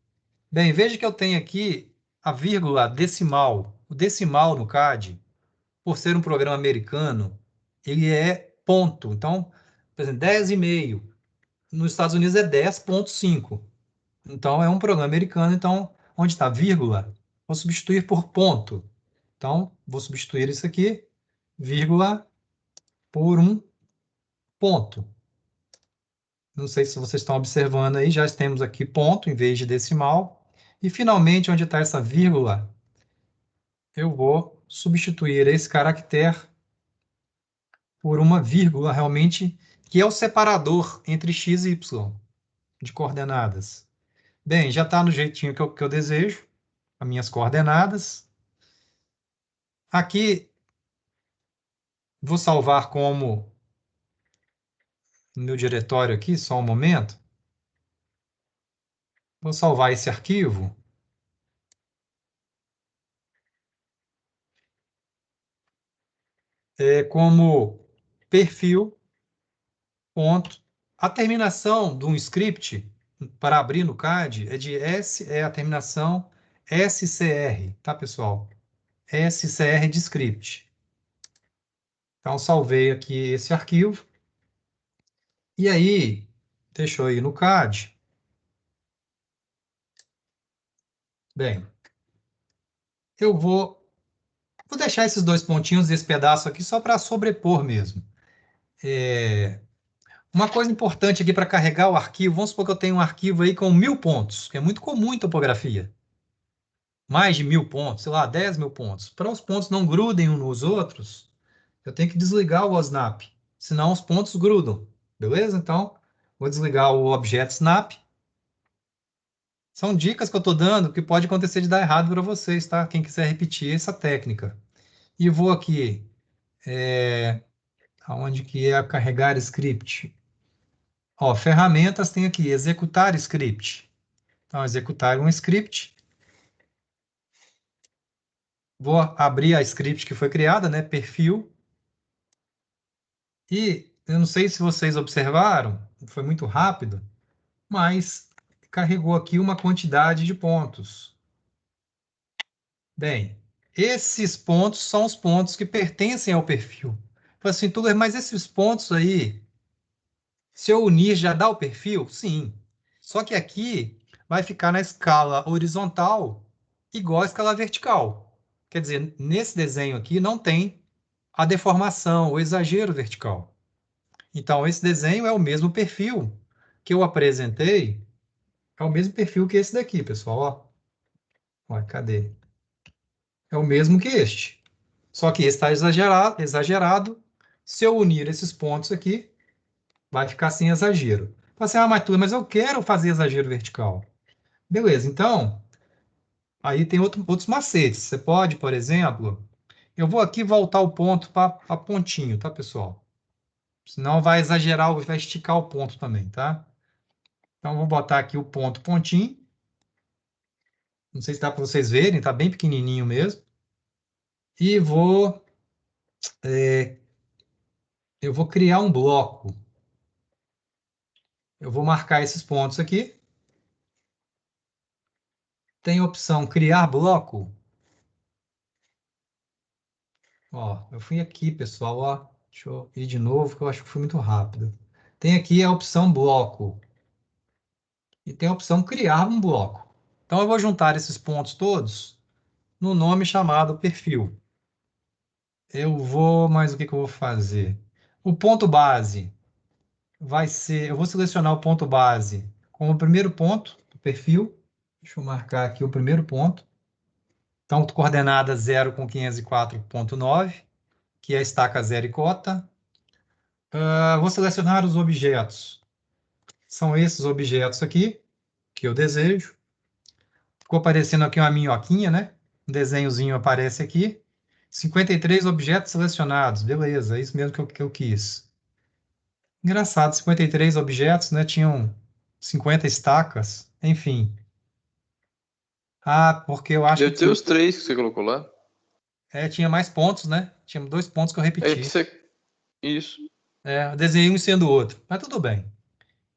Bem, veja que eu tenho aqui a vírgula decimal. O decimal no CAD, por ser um programa americano, ele é ponto. Então, por exemplo, 10,5. Nos Estados Unidos é 10,5. Então, é um programa americano. Então, onde está vírgula, vou substituir por ponto. Então, vou substituir isso aqui, vírgula, por um ponto. Não sei se vocês estão observando aí, já temos aqui ponto em vez de decimal. E, finalmente, onde está essa vírgula, eu vou substituir esse caractere por uma vírgula, realmente, que é o separador entre x e y, de coordenadas. Bem, já está no jeitinho que eu desejo, as minhas coordenadas. Aqui, vou salvar como no meu diretório aqui, só um momento. Vou salvar esse arquivo. Como perfil, ponto. A terminação de um script para abrir no CAD é de S, é a terminação SCR, tá, pessoal? SCR de script. Então, salvei aqui esse arquivo. E aí, deixa eu ir no CAD. Bem, eu vou deixar esses dois pontinhos, esse pedaço aqui, só para sobrepor mesmo. Uma coisa importante aqui para carregar o arquivo, vamos supor que eu tenho um arquivo aí com 1.000 pontos, que é muito comum em topografia. Mais de 1.000 pontos, sei lá, 10.000 pontos. Para os pontos não grudem uns nos outros, eu tenho que desligar o OSNAP, senão os pontos grudam, beleza? Então, vou desligar o Object Snap. São dicas que eu estou dando que pode acontecer de dar errado para vocês, tá? Quem quiser repetir essa técnica. E vou aqui, aonde que é carregar script? Ó, ferramentas tem aqui, executar script. Então, executar um script. Vou abrir a script que foi criada, né? Perfil. E eu não sei se vocês observaram, foi muito rápido, mas carregou aqui uma quantidade de pontos. Bem, esses pontos são os pontos que pertencem ao perfil. Falei assim, Tuller, mas esses pontos aí, se eu unir, já dá o perfil? Sim. Só que aqui vai ficar na escala horizontal igual à escala vertical. Quer dizer, nesse desenho aqui não tem a deformação, o exagero vertical. Então, esse desenho é o mesmo perfil que eu apresentei, é o mesmo perfil que esse daqui, pessoal. Ó. Ó, cadê? É o mesmo que este. Só que esse está exagerado. Se eu unir esses pontos aqui, vai ficar sem exagero. Fala assim, mas eu quero fazer exagero vertical. Beleza, então, aí tem outros macetes. Você pode, por exemplo, eu vou aqui voltar o ponto para pontinho, tá, pessoal? Senão vai exagerar, vai esticar o ponto também, tá? Então, vou botar aqui o ponto pontinho. Não sei se dá para vocês verem, tá bem pequenininho mesmo. E eu vou criar um bloco. Eu vou marcar esses pontos aqui. Tem a opção criar bloco. Ó, eu fui aqui, pessoal, ó. Deixa eu ir de novo, que eu acho que foi muito rápido. Tem aqui a opção bloco. E tem a opção criar um bloco. Então, eu vou juntar esses pontos todos no nome chamado perfil. Mas o que eu vou fazer? O ponto base vai ser, eu vou selecionar o ponto base como o primeiro ponto do perfil. Deixa eu marcar aqui o primeiro ponto. Então, coordenada 0 com 504.9, que é a estaca zero e cota. Vou selecionar os objetos. São esses objetos aqui que eu desejo. Ficou aparecendo aqui uma minhoquinha, né? Um desenhozinho aparece aqui. 53 objetos selecionados. Beleza, é isso mesmo que eu quis. Engraçado, 53 objetos, né? Tinham 50 estacas. Enfim. Porque eu acho Deve ter os 3 que você colocou lá. tinha mais pontos, né? Tinha 2 pontos que eu É repeti. que você... Isso. Eu desenhei um sendo o outro. Mas tudo bem.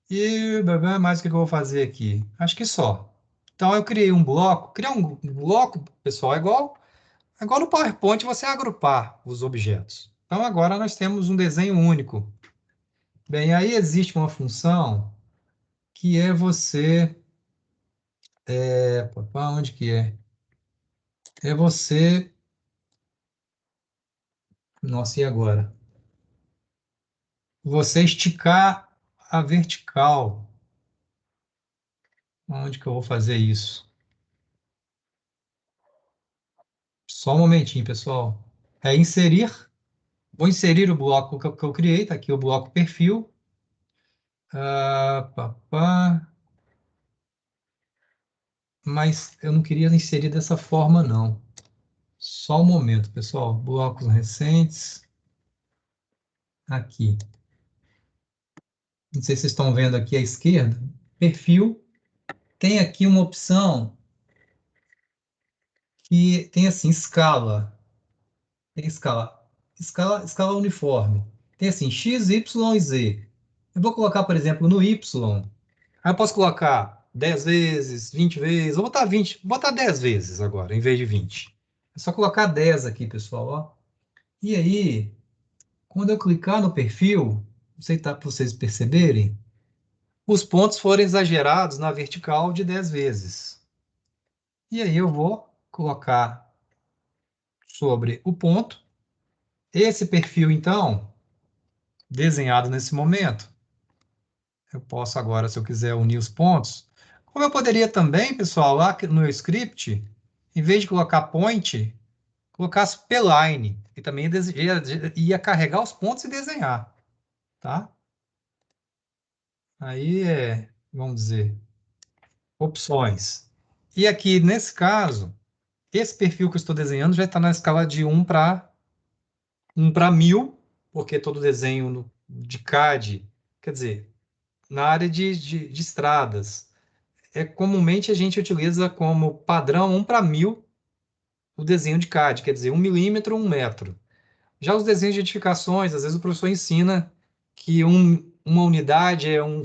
E mais o que eu vou fazer aqui? Acho que só. Então, eu criei um bloco. Criar um bloco, pessoal, é igual no PowerPoint você agrupar os objetos. Então, agora nós temos um desenho único. Bem, aí existe uma função que é você... onde que é? É você... Nossa, e agora? Você esticar a vertical. Onde que eu vou fazer isso? Só um momentinho, pessoal. É inserir. Vou inserir o bloco que eu criei. Está aqui o bloco perfil. Mas eu não queria inserir dessa forma, não. Só um momento, pessoal. Blocos recentes. Aqui. Não sei se vocês estão vendo aqui à esquerda. Perfil. Tem aqui uma opção que tem assim, escala. Tem escala uniforme. Tem assim, X, Y e Z. Eu vou colocar, por exemplo, no Y. Aí eu posso colocar 10 vezes, 20 vezes. Vou botar 20, vou botar 10 vezes agora, em vez de 20. É só colocar 10 aqui, pessoal. Ó. E aí, quando eu clicar no perfil, não sei se tá para vocês perceberem, os pontos foram exagerados na vertical de 10 vezes. E aí eu vou colocar sobre o ponto. Esse perfil, então, desenhado nesse momento, eu posso agora, se eu quiser unir os pontos, como eu poderia também, pessoal, lá no meu script, em vez de colocar point, colocasse P-line, e também ia carregar os pontos e desenhar, tá? Aí vamos dizer, opções. E aqui, nesse caso, esse perfil que eu estou desenhando já está na escala de 1 para 1000, porque todo desenho de CAD, quer dizer, na área de estradas, comumente a gente utiliza como padrão 1 para 1000 o desenho de CAD, quer dizer, 1 milímetro, 1 metro. Já os desenhos de edificações, às vezes o professor ensina que uma unidade é 1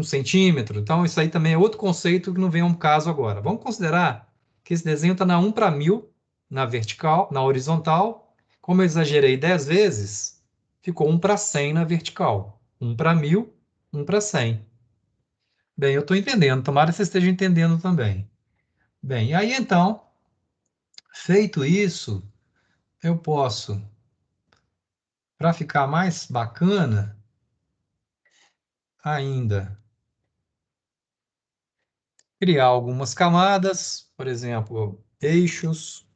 centímetro. Então, isso aí também é outro conceito que não vem ao caso agora. Vamos considerar que esse desenho está na 1 para 1000, na vertical, na horizontal. Como eu exagerei 10 vezes, ficou 1 para 100 na vertical. 1 para 1000, 1 para 100. Bem, eu estou entendendo. Tomara que você esteja entendendo também. Bem, e aí então, feito isso, eu posso, para ficar mais bacana ainda, criar algumas camadas, por exemplo, eixos.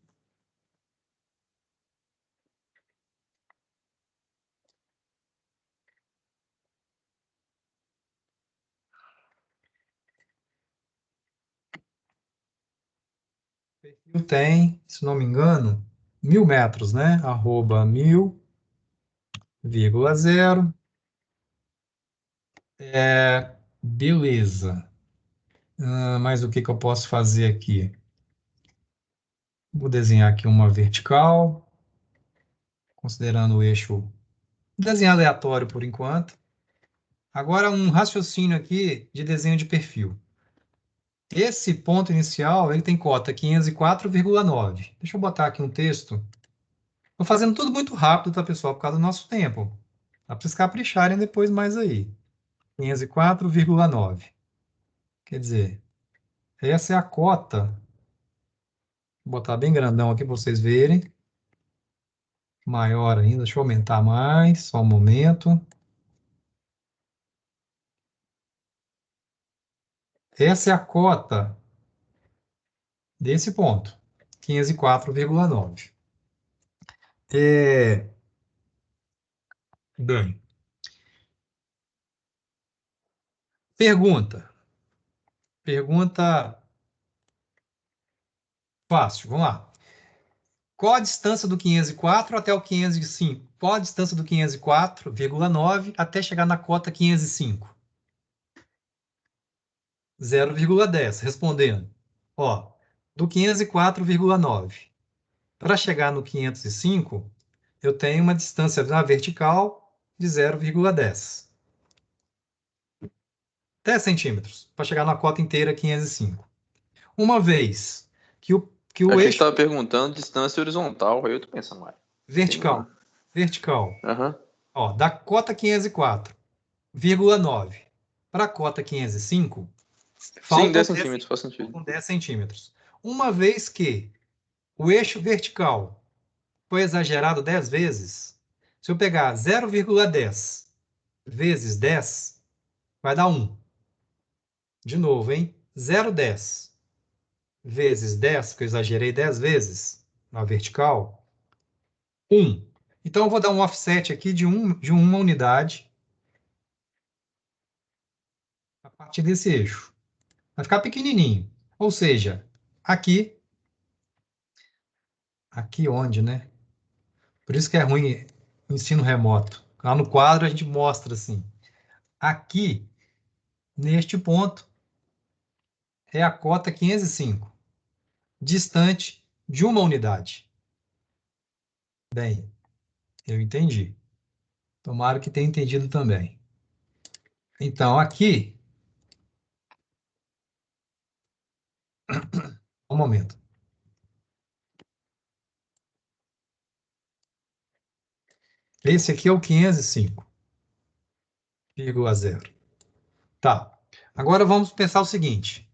O perfil tem, se não me engano, 1000 metros, né? Arroba 1000,0. Beleza. Mas o que que eu posso fazer aqui? Vou desenhar aqui uma vertical, considerando o eixo. Desenhar aleatório por enquanto. Agora, um raciocínio aqui de desenho de perfil. Esse ponto inicial, ele tem cota 504,9. Deixa eu botar aqui um texto. Estou fazendo tudo muito rápido, tá, pessoal? Por causa do nosso tempo. Dá para vocês capricharem depois mais aí. 504,9. Quer dizer, essa é a cota. Vou botar bem grandão aqui para vocês verem. Maior ainda. Deixa eu aumentar mais. Só um momento. Essa é a cota desse ponto. 504,9. Bem. Pergunta. Pergunta fácil. Vamos lá. Qual a distância do 504 até o 505? Qual a distância do 504,9 até chegar na cota 505? 0,10. Respondendo. Ó, do 504,9 para chegar no 505, eu tenho uma distância na vertical de 0,10. 10 centímetros para chegar na cota inteira 505. Uma vez que o Achei que eixo estava perguntando distância horizontal, aí eu tô pensando, mais. vertical, Aham. ó, da cota 504,9 para a cota 505, Sim, faltam 10 centímetros, faz sentido. com 10 centímetros. Uma vez que o eixo vertical foi exagerado 10 vezes, se eu pegar 0,10 vezes 10, vai dar 1. De novo, hein? 0,10 vezes 10, que eu exagerei 10 vezes na vertical, 1. Então, eu vou dar um offset aqui de uma unidade a partir desse eixo. Vai ficar pequenininho. Ou seja, aqui onde, né? Por isso que é ruim ensino remoto. Lá no quadro a gente mostra assim. Aqui, neste ponto, é a cota 505, distante de uma unidade. Bem, eu entendi. Tomara que tenha entendido também. Então, aqui, um momento. Esse aqui é o 505,0. Tá. Agora vamos pensar o seguinte.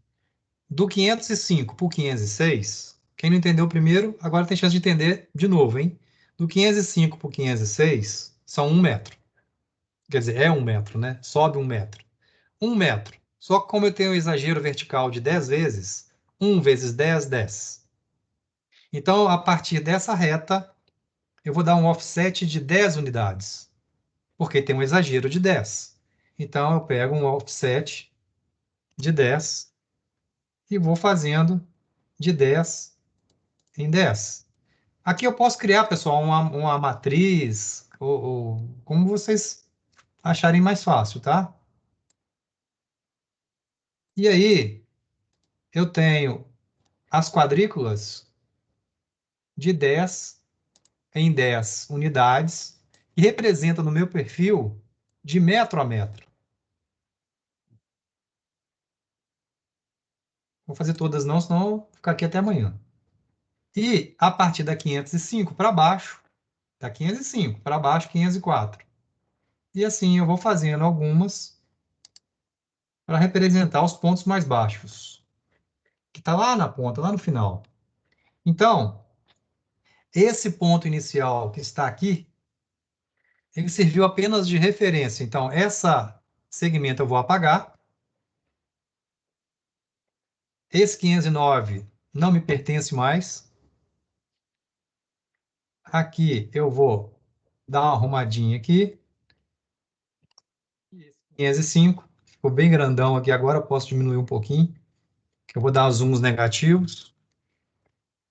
Do 505 para o 506, quem não entendeu primeiro, agora tem chance de entender de novo, hein? Do 505 para o 506, são 1 metro. Quer dizer, é 1 metro, né? Sobe 1 metro. 1 metro. Só que como eu tenho um exagero vertical de 10 vezes, 1 vezes 10, 10. Então, a partir dessa reta, eu vou dar um offset de 10 unidades, porque tem um exagero de 10. Então, eu pego um offset de 10 e vou fazendo de 10 em 10. Aqui eu posso criar, pessoal, uma matriz, ou como vocês acharem mais fácil, tá? E aí, eu tenho as quadrículas de 10 em 10 unidades e representa no meu perfil de metro a metro. Vou fazer todas não, senão eu vou ficar aqui até amanhã. E a partir da 505 para baixo, da 505 para baixo, 504. E assim eu vou fazendo algumas para representar os pontos mais baixos, que está lá na ponta, lá no final. Então, esse ponto inicial que está aqui, ele serviu apenas de referência. Então, essa segmento eu vou apagar. Esse 509 não me pertence mais. Aqui eu vou dar uma arrumadinha aqui. 505, ficou bem grandão aqui agora, eu posso diminuir um pouquinho, que eu vou dar zooms negativos.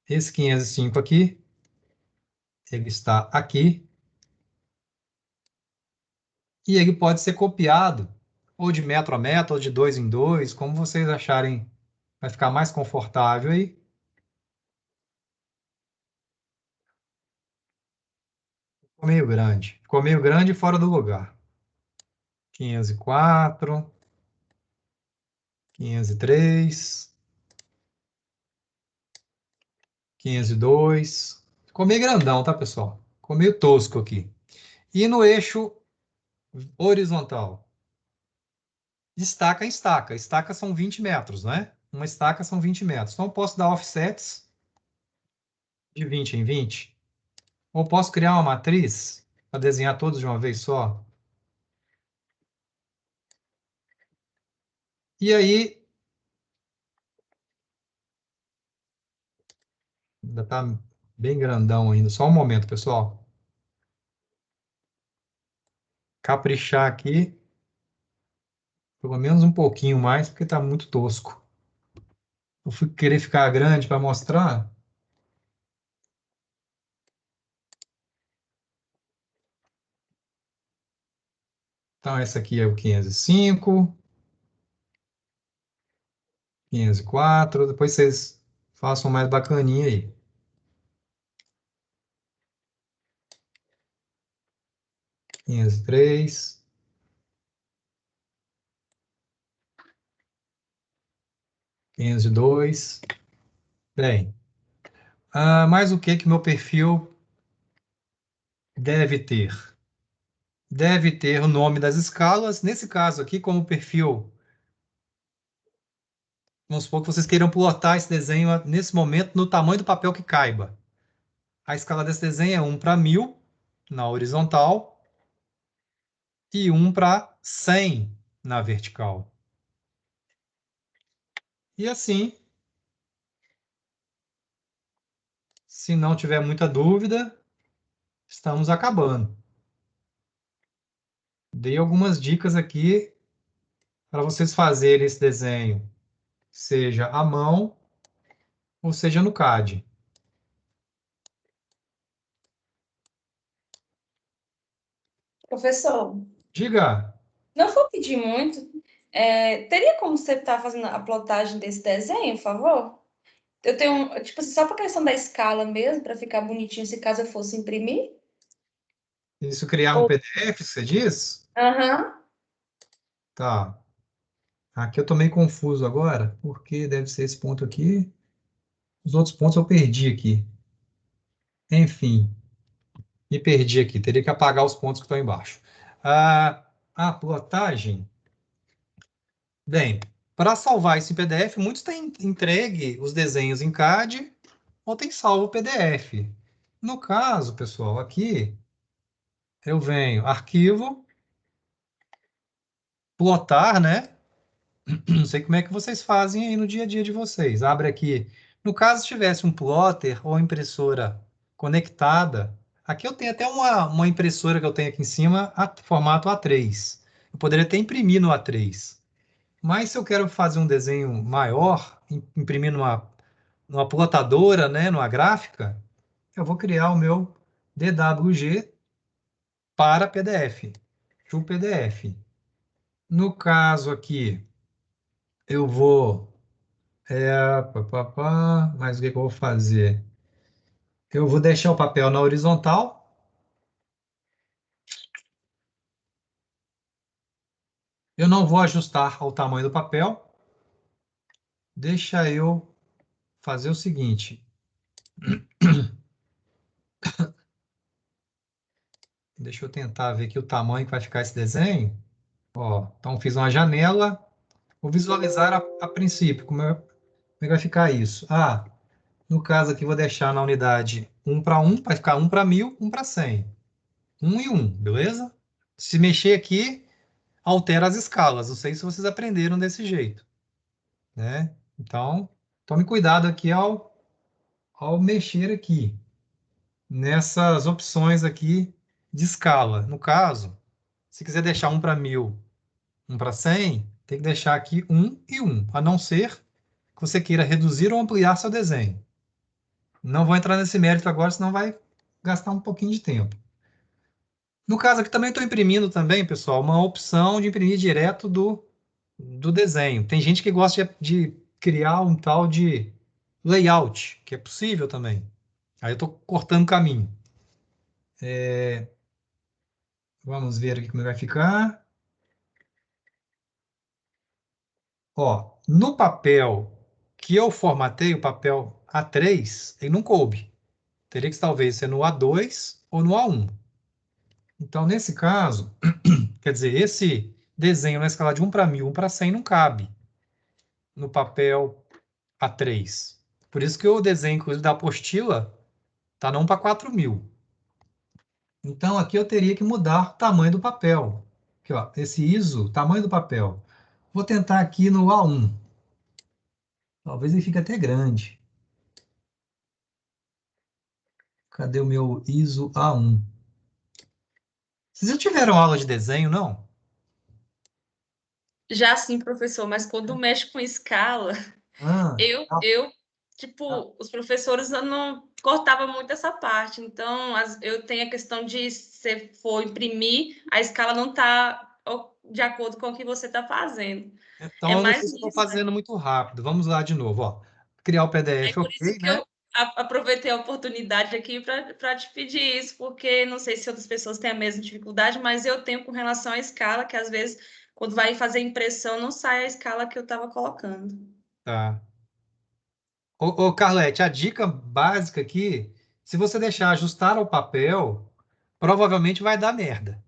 Esse 505 aqui, ele está aqui. E ele pode ser copiado, ou de metro a metro, ou de 2 em 2, como vocês acharem, vai ficar mais confortável aí. Ficou meio grande e fora do lugar. 504, 503, 502. Ficou meio grandão, tá, pessoal? Ficou meio tosco aqui. E no eixo horizontal, estaca em estaca. Estaca são 20 metros, né? Uma estaca são 20 metros. Então, eu posso dar offsets de 20 em 20. Ou posso criar uma matriz para desenhar todos de uma vez só. E aí, ainda está bem grandão ainda. Só um momento, pessoal. Caprichar aqui. Pelo menos um pouquinho mais, porque está muito tosco. Eu fui querer ficar grande para mostrar. Então, esse aqui é o 505, 504. Depois vocês façam mais bacaninha aí. 503. 502. Bem, mas o que que meu perfil deve ter? Deve ter o nome das escalas. Nesse caso aqui, como perfil, vamos supor que vocês queiram plotar esse desenho nesse momento no tamanho do papel que caiba. A escala desse desenho é 1 para 1000 na horizontal e 1 para 100 na vertical. E assim, se não tiver muita dúvida, estamos acabando. Dei algumas dicas aqui para vocês fazerem esse desenho, seja à mão ou seja no CAD. Professor, Diga. não vou pedir muito. Teria como você estar fazendo a plotagem desse desenho, por favor? Eu tenho, tipo assim, só para questão da escala mesmo, para ficar bonitinho, se caso eu fosse imprimir. Isso criar um Ou- PDF, você diz? Aham. Tá. Aqui eu tô meio confuso agora, porque deve ser esse ponto aqui. Os outros pontos eu perdi aqui. Enfim, me perdi aqui. Teria que apagar os pontos que estão embaixo. A plotagem. Bem, para salvar esse PDF, muitos têm entregue os desenhos em CAD ou têm salvo o PDF. No caso, pessoal, aqui eu venho arquivo, plotar, né? Não sei como é que vocês fazem aí no dia a dia de vocês. Abre aqui. No caso, se tivesse um plotter ou impressora conectada, aqui eu tenho até uma impressora que eu tenho aqui em cima, formato A3. Eu poderia até imprimir no A3. Mas se eu quero fazer um desenho maior, imprimir numa plotadora, né, numa gráfica, eu vou criar o meu DWG para PDF, to PDF. No caso aqui, eu vou mas o que que eu vou fazer? Eu vou deixar o papel na horizontal. Eu não vou ajustar ao tamanho do papel. Deixa eu fazer o seguinte. Deixa eu tentar ver aqui o tamanho que vai ficar esse desenho. Ó, então fiz uma janela. Vou visualizar a princípio, como é que vai ficar isso? Ah, no caso aqui, vou deixar na unidade 1 para 1, vai ficar 1 para 1000, 1 para 100. 1 e 1, beleza? Se mexer aqui, altera as escalas. Não sei se vocês aprenderam desse jeito, né? Então, tome cuidado aqui ao mexer aqui, nessas opções aqui de escala. No caso, se quiser deixar 1 para 1000, 1 para 100, tem que deixar aqui 1 e 1, a não ser que você queira reduzir ou ampliar seu desenho. Não vou entrar nesse mérito agora, senão vai gastar um pouquinho de tempo. No caso aqui também estou imprimindo também, pessoal, uma opção de imprimir direto do desenho. Tem gente que gosta de criar um tal de layout, que é possível também. Aí eu estou cortando caminho. Vamos ver aqui como vai ficar. Ó, no papel que eu formatei, o papel A3, ele não coube. Teria que talvez ser no A2 ou no A1. Então, nesse caso, quer dizer, esse desenho na escala de 1 para 1000, 1 para 100 não cabe no papel A3. Por isso que o desenho, inclusive, da apostila está não para 4000. Então, aqui eu teria que mudar o tamanho do papel. Aqui, ó, esse ISO, tamanho do papel. Vou tentar aqui no A1. Talvez ele fique até grande. Cadê o meu ISO A1? Vocês já tiveram aula de desenho, não? Já sim, professor, mas quando mexe com escala, Ah, tipo, os professores não cortavam muito essa parte. Então, eu tenho a questão de, se for imprimir, a escala não está de acordo com o que você está fazendo. então É eu não mais sei se estou isso, né? fazendo muito rápido. Vamos lá de novo, ó. Criar o É PDF, por isso ok, que né? eu aproveitei a oportunidade aqui para te pedir isso, porque não sei se outras pessoas têm a mesma dificuldade, mas eu tenho com relação à escala, que às vezes, quando vai fazer impressão, não sai a escala que eu estava colocando. Tá. Ô, Carlete, a dica básica aqui, se você deixar ajustar ao papel, provavelmente vai dar merda.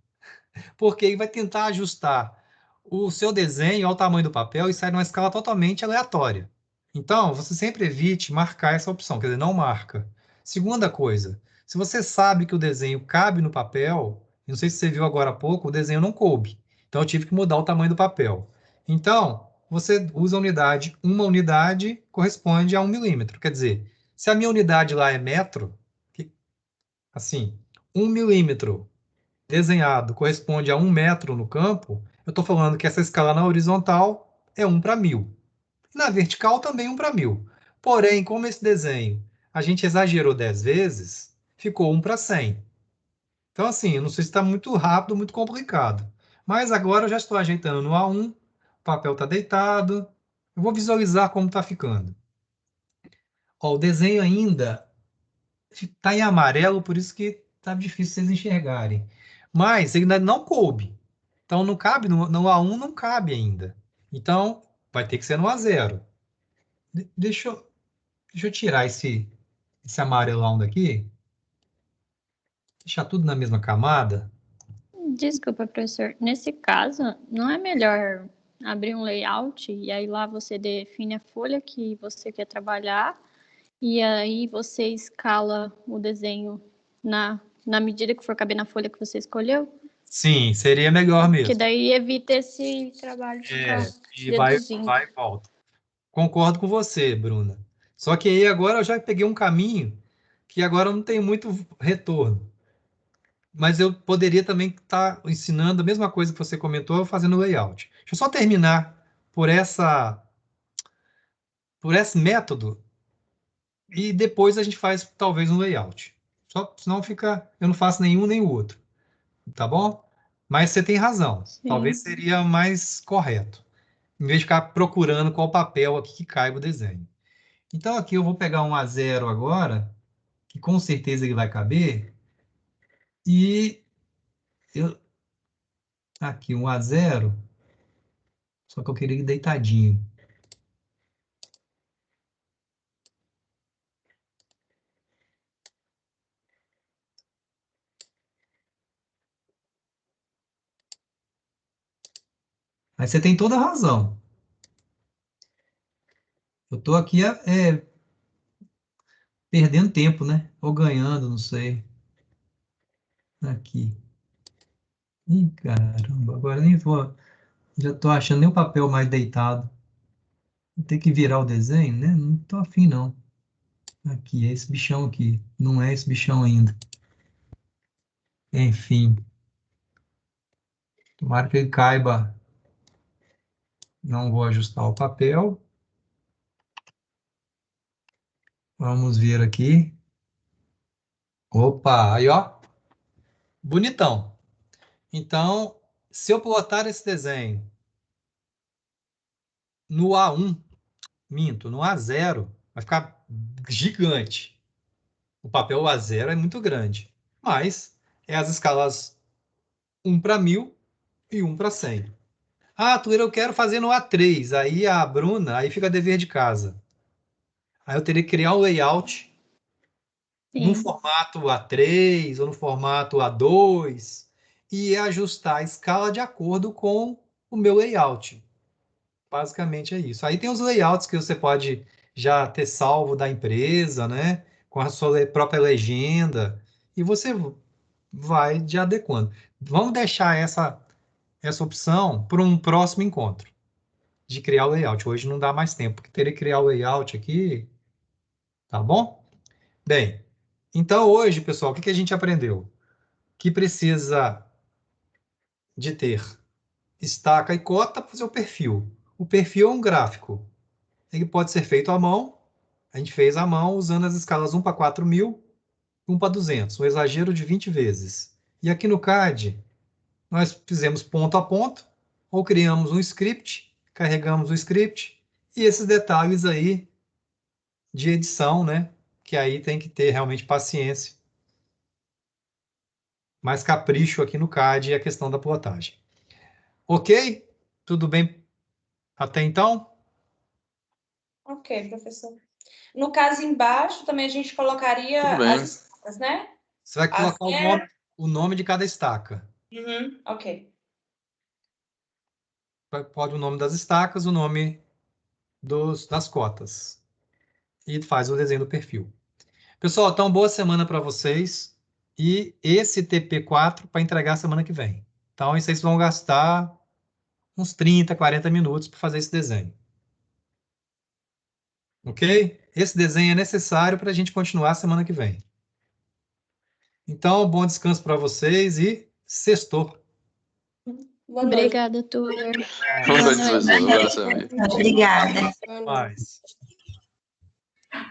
Porque aí vai tentar ajustar o seu desenho ao tamanho do papel e sai numa escala totalmente aleatória. Então, você sempre evite marcar essa opção, quer dizer, não marca. Segunda coisa, se você sabe que o desenho cabe no papel, não sei se você viu agora há pouco, o desenho não coube. Então, eu tive que mudar o tamanho do papel. Então, você usa a unidade, uma unidade corresponde a 1 milímetro. Quer dizer, se a minha unidade lá é metro, assim, 1 milímetro desenhado corresponde a 1 metro no campo, eu estou falando que essa escala na horizontal é 1 para 1000. Na vertical também 1 para 1000. Porém, como esse desenho a gente exagerou 10 vezes, ficou 1 para 100. Então, assim, eu não sei se está muito rápido, muito complicado. Mas agora eu já estou ajeitando no A1, o papel está deitado. Eu vou visualizar como está ficando. Ó, o desenho ainda está em amarelo, por isso que está difícil vocês enxergarem. Mas ele ainda não coube. Então não cabe, no A1 não cabe ainda. Então vai ter que ser no A0. Deixa eu tirar esse amarelão daqui. Deixar tudo na mesma camada. Desculpa, professor. Nesse caso, não é melhor abrir um layout e aí lá você define a folha que você quer trabalhar e aí você escala o desenho na medida que for caber na folha que você escolheu? Sim, seria melhor Que mesmo. daí evita esse trabalho de ficar E deduzindo. vai e volta. Concordo com você, Bruna. Só que aí agora eu já peguei um caminho que agora não tem muito retorno. Mas eu poderia também estar ensinando a mesma coisa que você comentou, fazendo layout. Deixa eu só terminar por por esse método e depois a gente faz talvez um layout. Só senão fica, eu não faço nenhum nem o outro, tá bom? Mas você tem razão. Talvez Sim. seria mais correto, em vez de ficar procurando qual papel aqui que caiba o desenho. Então aqui eu vou pegar um A0 agora, que com certeza ele vai caber, e eu aqui um A0, só que eu queria ele deitadinho. Mas você tem toda a razão. Eu estou aqui perdendo tempo, né? Ou ganhando, não sei. Aqui. Ih, caramba, agora nem vou. Já estou achando nem o papel mais deitado. Vou ter que virar o desenho, né? Não estou afim, não. Aqui, é esse bichão aqui. Não é esse bichão ainda. Enfim. Tomara que ele caiba. Não vou ajustar o papel. Vamos ver aqui. Opa, aí ó. Bonitão. Então, se eu botar esse desenho no A1, minto, no A0, vai ficar gigante. O papel A0 é muito grande. Mas é as escalas 1 para 1000 e 1 para 100. Ah, Tuíra, eu quero fazer no A3. Aí a Bruna, aí fica dever de casa. Aí eu teria que criar um layout no Sim. formato A3 ou no formato A2 e ajustar a escala de acordo com o meu layout. Basicamente é isso. Aí tem os layouts que você pode já ter salvo da empresa, né? Com a sua própria legenda. E você vai de adequando. Vamos deixar essa opção para um próximo encontro de criar o layout. Hoje não dá mais tempo, porque teria que criar o layout aqui, tá bom? Bem, então hoje, pessoal, o que a gente aprendeu? Que precisa de ter estaca e cota para fazer o perfil. O perfil é um gráfico. Ele pode ser feito à mão. A gente fez à mão usando as escalas 1 para 4.000, 1 para 200, um exagero de 20 vezes. E aqui no CAD, nós fizemos ponto a ponto, ou criamos um script, carregamos o script, e esses detalhes aí de edição, né? Que aí tem que ter realmente paciência. Mais capricho aqui no CAD e a questão da plotagem. Ok? Tudo bem até então? Ok, professor. No caso, embaixo, também a gente colocaria Tudo bem. as estacas, né? Você vai colocar o nome de cada estaca. Uhum, ok. Pode o nome das estacas, o nome das cotas. E faz o desenho do perfil. Pessoal, então boa semana para vocês. E esse TP4 para entregar semana que vem. Então, vocês vão gastar uns 30, 40 minutos para fazer esse desenho. Ok? Esse desenho é necessário para a gente continuar semana que vem. Então, bom descanso para vocês e sextou. Boa noite. Obrigada, Tuller. Boa noite, Boa noite. professor. Um abração aí. Obrigada. Mais.